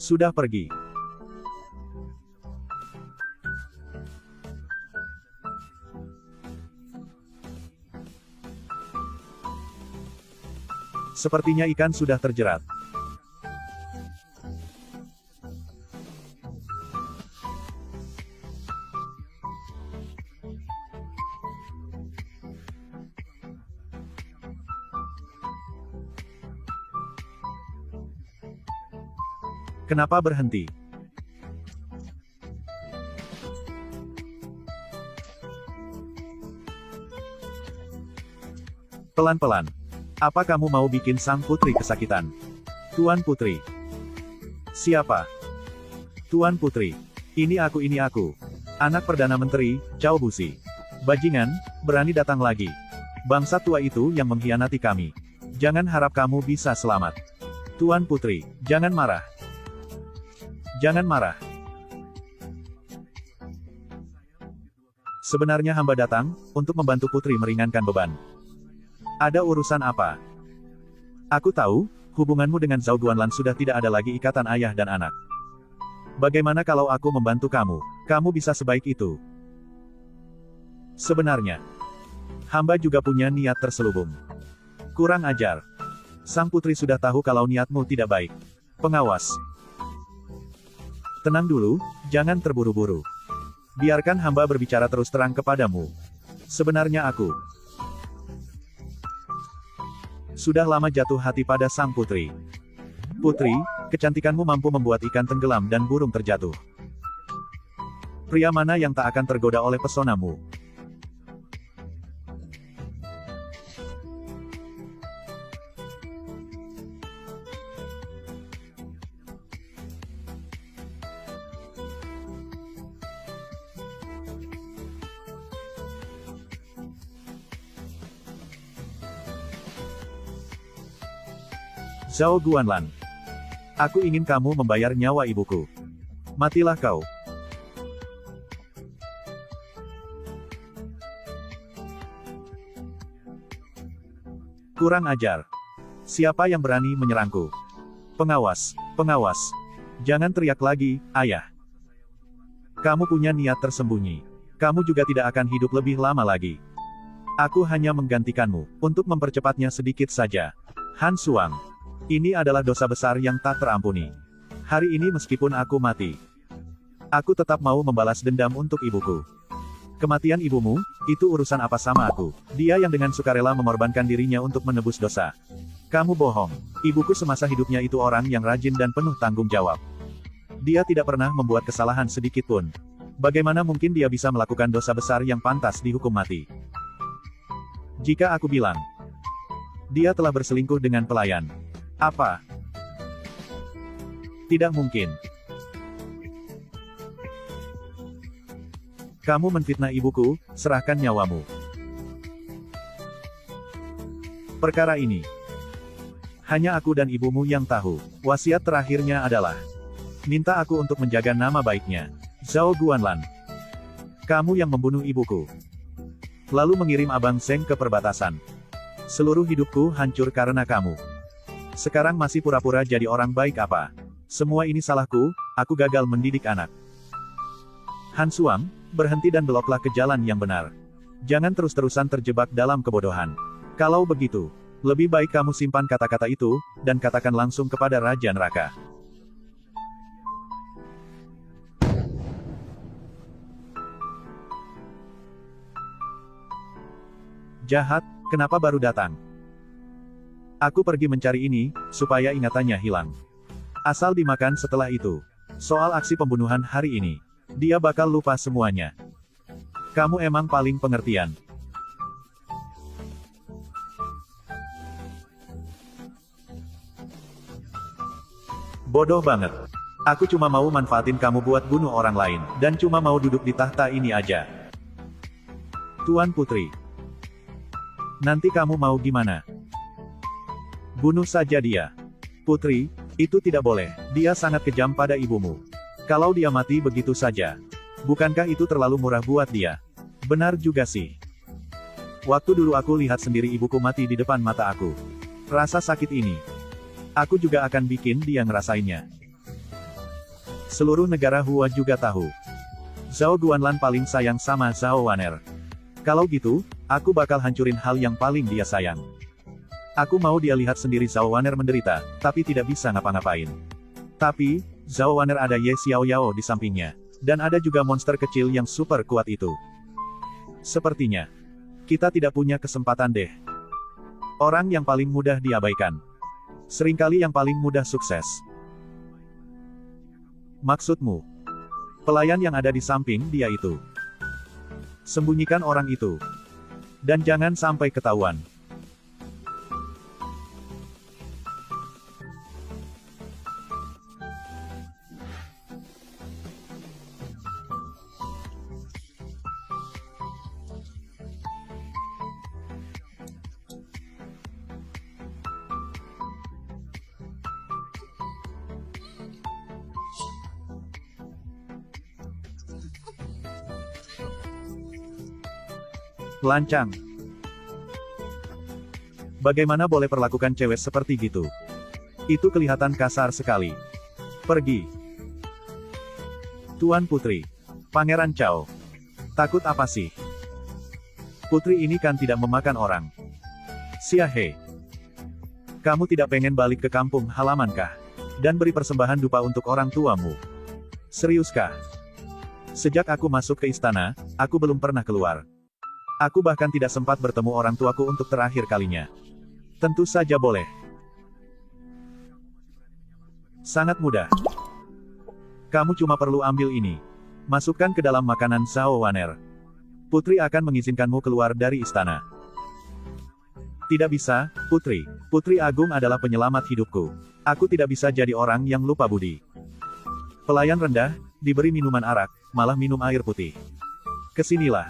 Sudah pergi. Sepertinya ikan sudah terjerat. Kenapa berhenti? Pelan-pelan. Apa kamu mau bikin sang putri kesakitan? Tuan Putri. Siapa? Tuan Putri. Ini aku. Anak Perdana Menteri, Cao Busi. Bajingan, berani datang lagi. Bangsa tua itu yang mengkhianati kami. Jangan harap kamu bisa selamat. Tuan Putri, jangan marah. Jangan marah. Sebenarnya hamba datang, untuk membantu putri meringankan beban. Ada urusan apa? Aku tahu, hubunganmu dengan Zhao Guanlan sudah tidak ada lagi ikatan ayah dan anak. Bagaimana kalau aku membantu kamu? Kamu bisa sebaik itu. Sebenarnya, hamba juga punya niat terselubung. Kurang ajar. Sang putri sudah tahu kalau niatmu tidak baik. Pengawas. Tenang dulu, jangan terburu-buru. Biarkan hamba berbicara terus terang kepadamu. Sebenarnya aku sudah lama jatuh hati pada sang putri. Putri, kecantikanmu mampu membuat ikan tenggelam dan burung terjatuh. Pria mana yang tak akan tergoda oleh pesonamu? Zhao Guanlan. Aku ingin kamu membayar nyawa ibuku. Matilah kau. Kurang ajar. Siapa yang berani menyerangku? Pengawas, pengawas. Jangan teriak lagi, ayah. Kamu punya niat tersembunyi. Kamu juga tidak akan hidup lebih lama lagi. Aku hanya menggantikanmu, untuk mempercepatnya sedikit saja. Han Suang. Ini adalah dosa besar yang tak terampuni. Hari ini meskipun aku mati, aku tetap mau membalas dendam untuk ibuku. Kematian ibumu, itu urusan apa sama aku? Dia yang dengan sukarela mengorbankan dirinya untuk menebus dosa. Kamu bohong. Ibuku semasa hidupnya itu orang yang rajin dan penuh tanggung jawab. Dia tidak pernah membuat kesalahan sedikit pun. Bagaimana mungkin dia bisa melakukan dosa besar yang pantas dihukum mati? Jika aku bilang, dia telah berselingkuh dengan pelayan. Apa? Tidak mungkin. Kamu menfitnah ibuku, serahkan nyawamu. Perkara ini, hanya aku dan ibumu yang tahu. Wasiat terakhirnya adalah, minta aku untuk menjaga nama baiknya. Zhao Guanlan. Kamu yang membunuh ibuku. Lalu mengirim Abang Seng ke perbatasan. Seluruh hidupku hancur karena kamu. Sekarang masih pura-pura jadi orang baik apa? Semua ini salahku, aku gagal mendidik anak. Han Suang, berhenti dan beloklah ke jalan yang benar. Jangan terus-terusan terjebak dalam kebodohan. Kalau begitu, lebih baik kamu simpan kata-kata itu, dan katakan langsung kepada Raja Neraka. Jahat, kenapa baru datang? Aku pergi mencari ini, supaya ingatannya hilang. Asal dimakan setelah itu. Soal aksi pembunuhan hari ini, dia bakal lupa semuanya. Kamu emang paling pengertian. Bodoh banget. Aku cuma mau manfaatin kamu buat bunuh orang lain, dan cuma mau duduk di tahta ini aja. Tuan Putri. Nanti kamu mau gimana? Bunuh saja dia. Putri, itu tidak boleh. Dia sangat kejam pada ibumu. Kalau dia mati begitu saja, bukankah itu terlalu murah buat dia? Benar juga sih. Waktu dulu aku lihat sendiri ibuku mati di depan mata aku. Rasa sakit ini, aku juga akan bikin dia ngerasainnya. Seluruh negara Hua juga tahu. Zhao Guanlan paling sayang sama Zhao Waner. Kalau gitu, aku bakal hancurin hal yang paling dia sayang. Aku mau dia lihat sendiri Zhao Waner menderita, tapi tidak bisa ngapa-ngapain. Tapi, Zhao Waner ada Ye Xiaoyao di sampingnya. Dan ada juga monster kecil yang super kuat itu. Sepertinya, kita tidak punya kesempatan deh. Orang yang paling mudah diabaikan. Seringkali yang paling mudah sukses. Maksudmu? Pelayan yang ada di samping dia itu. Sembunyikan orang itu. Dan jangan sampai ketahuan. Lancang. Bagaimana boleh perlakukan cewek seperti gitu? Itu kelihatan kasar sekali. Pergi. Tuan Putri. Pangeran Chao. Takut apa sih? Putri ini kan tidak memakan orang. Xia He. Kamu tidak pengen balik ke kampung halaman kah? Dan beri persembahan dupa untuk orang tuamu. Seriuskah? Sejak aku masuk ke istana, aku belum pernah keluar. Aku bahkan tidak sempat bertemu orang tuaku untuk terakhir kalinya. Tentu saja boleh. Sangat mudah. Kamu cuma perlu ambil ini. Masukkan ke dalam makanan Zhao Waner. Putri akan mengizinkanmu keluar dari istana. Tidak bisa, Putri. Putri Agung adalah penyelamat hidupku. Aku tidak bisa jadi orang yang lupa budi. Pelayan rendah, diberi minuman arak, malah minum air putih. Kesinilah.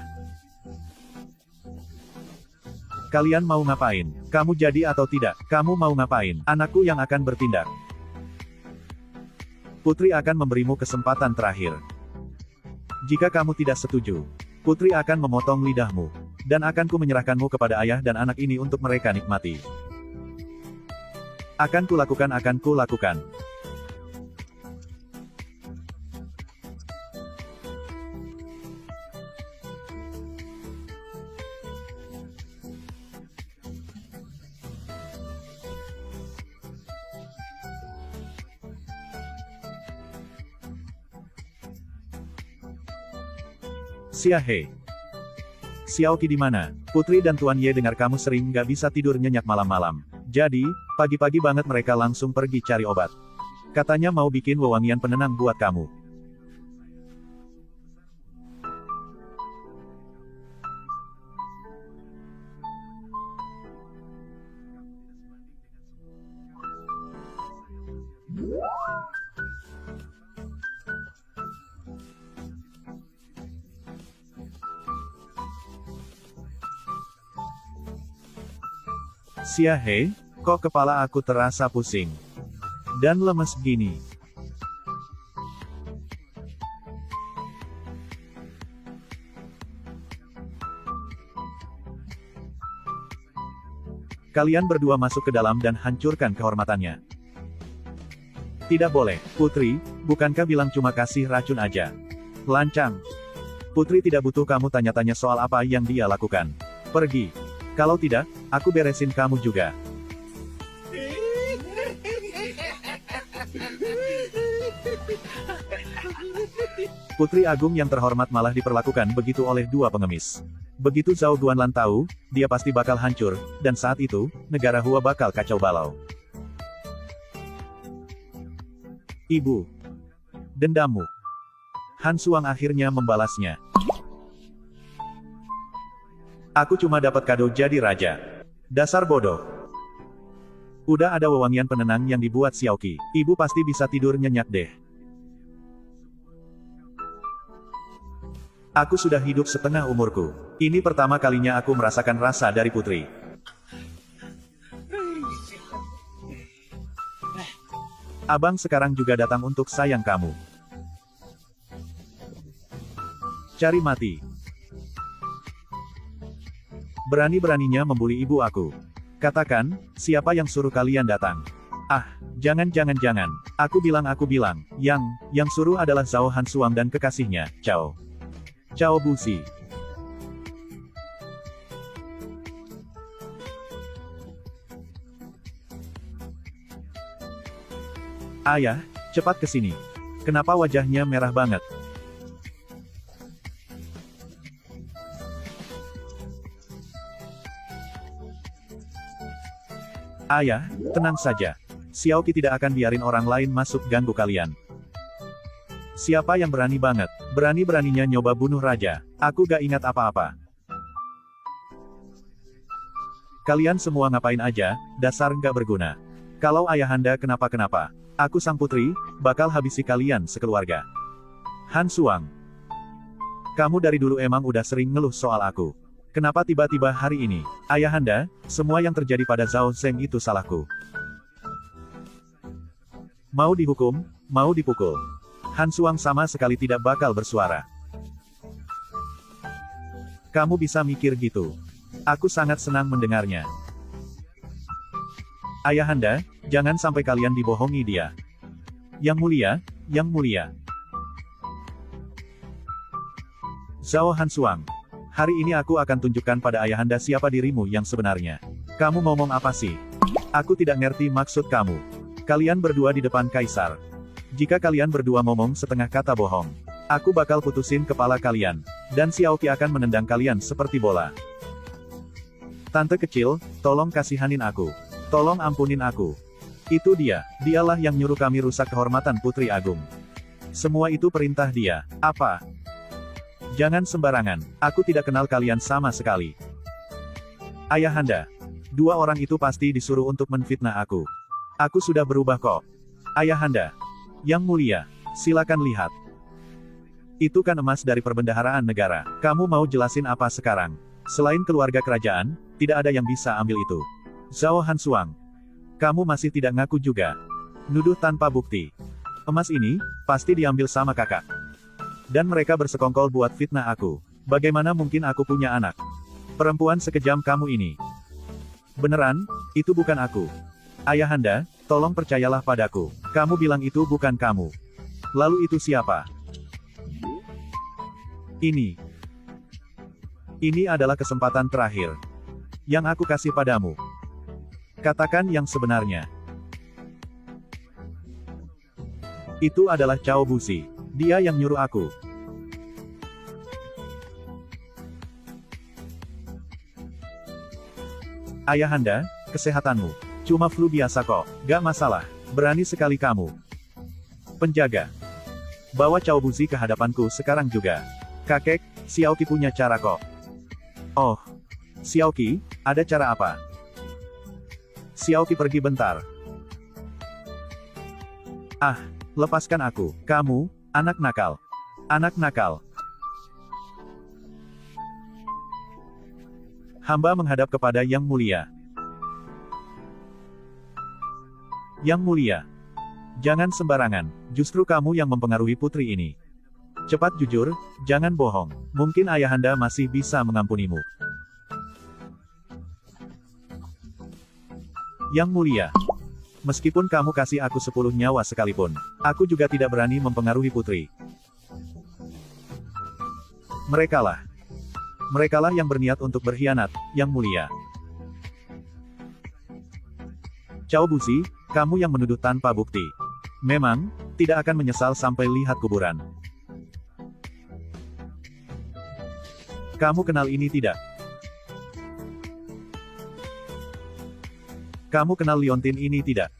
Kalian mau ngapain? Kamu jadi atau tidak? Kamu mau ngapain? Anakku yang akan bertindak. Putri akan memberimu kesempatan terakhir. Jika kamu tidak setuju, Putri akan memotong lidahmu. Dan akan ku menyerahkanmu kepada ayah dan anak ini untuk mereka nikmati. Akan ku lakukan. Xia He. Xiaoqi di mana? Putri dan Tuan Ye dengar kamu sering gak bisa tidur nyenyak malam-malam. Jadi, pagi-pagi banget mereka langsung pergi cari obat. Katanya mau bikin wewangian penenang buat kamu. Xia He, kok kepala aku terasa pusing dan lemes gini. Kalian berdua masuk ke dalam dan hancurkan kehormatannya. Tidak boleh, Putri, bukankah bilang cuma kasih racun aja? Lancang. Putri tidak butuh kamu tanya-tanya soal apa yang dia lakukan. Pergi. Kalau tidak, aku beresin kamu juga. Putri Agung yang terhormat malah diperlakukan begitu oleh dua pengemis. Begitu Zhao Guanlan tahu, dia pasti bakal hancur, dan saat itu, negara Hua bakal kacau balau. Ibu. Dendammu. Han Suang akhirnya membalasnya. Aku cuma dapat kado jadi raja. Dasar bodoh. Udah ada wewangian penenang yang dibuat Xiaoqi. Ibu pasti bisa tidur nyenyak deh. Aku sudah hidup setengah umurku. Ini pertama kalinya aku merasakan rasa dari Putri. Abang sekarang juga datang untuk sayang kamu. Cari mati. Berani-beraninya membuli ibu aku. Katakan, siapa yang suruh kalian datang? Ah, jangan. Aku bilang, yang suruh adalah Zhao Han Suang dan kekasihnya, Chao Busi. Ayah, cepat ke sini. Kenapa wajahnya merah banget? Ayah, tenang saja. Xiaoqi tidak akan biarin orang lain masuk ganggu kalian. Siapa yang berani banget? Berani-beraninya nyoba bunuh raja. Aku gak ingat apa-apa. Kalian semua ngapain aja, dasar gak berguna. Kalau ayahanda kenapa-kenapa, aku sang putri, bakal habisi kalian sekeluarga. Han Suang. Kamu dari dulu emang udah sering ngeluh soal aku. Kenapa tiba-tiba hari ini? Ayahanda, semua yang terjadi pada Zhao Zeng itu salahku. Mau dihukum, mau dipukul. Han Suang sama sekali tidak bakal bersuara. Kamu bisa mikir gitu. Aku sangat senang mendengarnya. Ayahanda, jangan sampai kalian dibohongi dia. Yang mulia, yang mulia. Zhao Hansuang. Hari ini aku akan tunjukkan pada ayahanda siapa dirimu yang sebenarnya. Kamu ngomong apa sih? Aku tidak ngerti maksud kamu. Kalian berdua di depan kaisar. Jika kalian berdua ngomong setengah kata bohong, aku bakal putusin kepala kalian. Dan Xiaoqi akan menendang kalian seperti bola. Tante kecil, tolong kasihanin aku. Tolong ampunin aku. Itu dia, dialah yang nyuruh kami rusak kehormatan Putri Agung. Semua itu perintah dia. Apa? Jangan sembarangan, aku tidak kenal kalian sama sekali. Ayahanda, dua orang itu pasti disuruh untuk menfitnah aku. Aku sudah berubah kok. Ayahanda, yang mulia, silakan lihat. Itu kan emas dari perbendaharaan negara. Kamu mau jelasin apa sekarang? Selain keluarga kerajaan, tidak ada yang bisa ambil itu. Zhao Hansuang, kamu masih tidak ngaku juga. Nuduh tanpa bukti. Emas ini, pasti diambil sama kakak. Dan mereka bersekongkol buat fitnah aku. Bagaimana mungkin aku punya anak? Perempuan sekejam kamu ini. Beneran, itu bukan aku. Ayahanda, tolong percayalah padaku. Kamu bilang itu bukan kamu. Lalu itu siapa? Ini adalah kesempatan terakhir yang aku kasih padamu. Katakan yang sebenarnya. Itu adalah Cao Buzi. Dia yang nyuruh aku. Ayahanda, kesehatanmu. Cuma flu biasa kok. Gak masalah. Berani sekali kamu. Penjaga. Bawa Cao Buzi ke hadapanku sekarang juga. Kakek, Xiaoqi punya cara kok. Oh. Xiaoqi, ada cara apa? Xiaoqi pergi bentar. Ah, lepaskan aku. Kamu, anak nakal. Anak nakal. Hamba menghadap kepada Yang Mulia. Yang Mulia. Jangan sembarangan, justru kamu yang mempengaruhi putri ini. Cepat jujur, jangan bohong. Mungkin ayahanda masih bisa mengampunimu. Yang Mulia. Meskipun kamu kasih aku 10 nyawa sekalipun, aku juga tidak berani mempengaruhi putri. Merekalah yang berniat untuk berkhianat, Yang Mulia. Cao Buzi, kamu yang menuduh tanpa bukti. Memang, tidak akan menyesal sampai lihat kuburan. Kamu kenal ini tidak? Kamu kenal liontin ini tidak?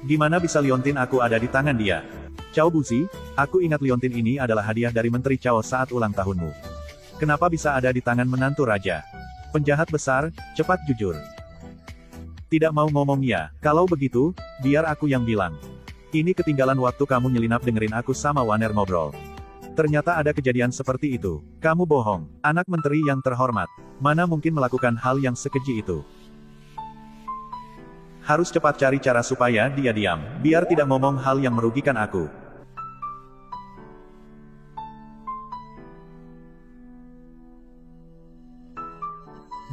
Gimana bisa liontin aku ada di tangan dia? Cao Buzi, aku ingat liontin ini adalah hadiah dari Menteri Cao saat ulang tahunmu. Kenapa bisa ada di tangan menantu raja? Penjahat besar, cepat jujur. Tidak mau ngomong ya, kalau begitu, biar aku yang bilang. Ini ketinggalan waktu kamu nyelinap dengerin aku sama Waner ngobrol. Ternyata ada kejadian seperti itu. Kamu bohong, anak menteri yang terhormat. Mana mungkin melakukan hal yang sekeji itu? Harus cepat cari cara supaya dia diam, biar tidak ngomong hal yang merugikan aku.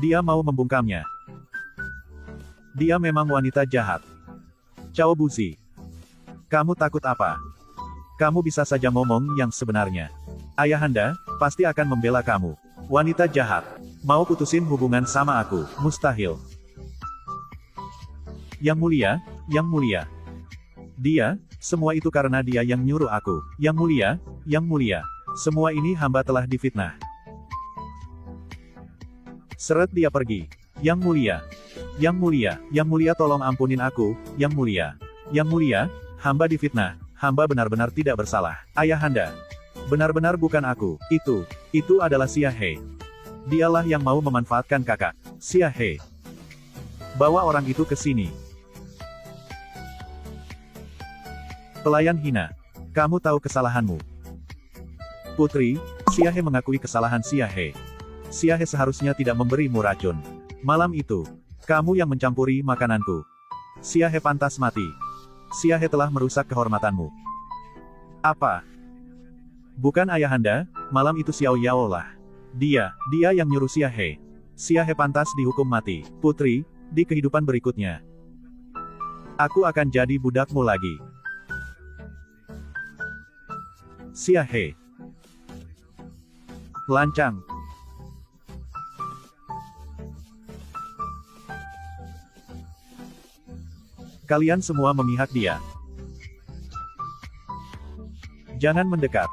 Dia mau membungkamnya. Dia memang wanita jahat. Cao Buzi. Kamu takut apa? Kamu bisa saja ngomong yang sebenarnya. Ayahanda, pasti akan membela kamu. Wanita jahat. Mau putusin hubungan sama aku, mustahil. Yang Mulia, Yang Mulia. Dia, semua itu karena dia yang nyuruh aku. Yang Mulia, Yang Mulia. Semua ini hamba telah difitnah. Seret dia pergi. Yang Mulia. Yang Mulia, Yang Mulia tolong ampunin aku, Yang Mulia. Yang Mulia, hamba difitnah. Hamba benar-benar tidak bersalah. Ayahanda. Benar-benar bukan aku. Itu adalah Xia He. Dialah yang mau memanfaatkan kakak. Xia He. Bawa orang itu ke sini. Pelayan hina. Kamu tahu kesalahanmu. Putri, Xia He mengakui kesalahan Xia He. Xia He seharusnya tidak memberimu racun. Malam itu, kamu yang mencampuri makananku. Xia He pantas mati. Xia He telah merusak kehormatanmu. Apa? Bukan ayahanda, Malam itu Xiao Yao lah. Dia yang nyuruh Xia He. Xia He pantas dihukum mati. Putri, di kehidupan berikutnya, aku akan jadi budakmu lagi. Xia He. Lancang. Kalian semua memihak dia. Jangan mendekat.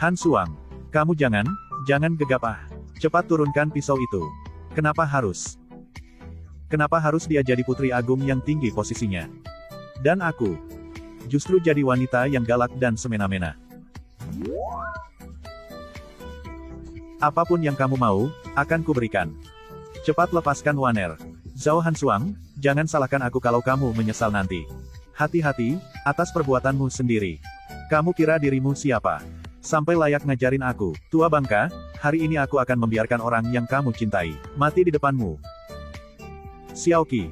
Han Suang, kamu jangan gegapah. Cepat turunkan pisau itu. Kenapa harus dia jadi putri agung yang tinggi posisinya? Dan aku justru jadi wanita yang galak dan semena-mena. Apapun yang kamu mau, akan kuberikan. Cepat lepaskan Waner. Zhao Han Suang, jangan salahkan aku kalau kamu menyesal nanti. Hati-hati, atas perbuatanmu sendiri. Kamu kira dirimu siapa? Sampai layak ngajarin aku. Tua bangka, hari ini aku akan membiarkan orang yang kamu cintai mati di depanmu. Xiao Qi.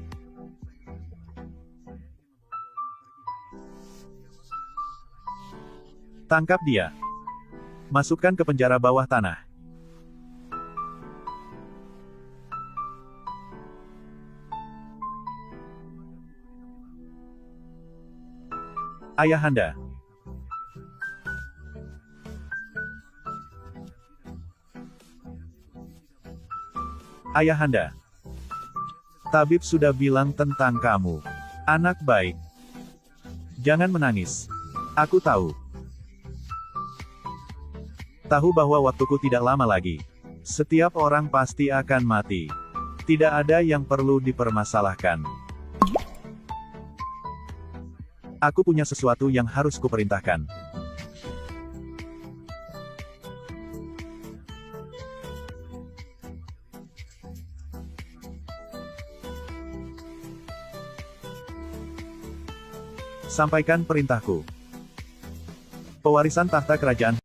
Tangkap dia. Masukkan ke penjara bawah tanah. Ayahanda. Ayahanda. Tabib sudah bilang tentang kamu. Anak baik. Jangan menangis. Aku tahu. Tahu bahwa waktuku tidak lama lagi. Setiap orang pasti akan mati. Tidak ada yang perlu dipermasalahkan. Aku punya sesuatu yang harus kuperintahkan. Sampaikan perintahku. Pewarisan tahta kerajaan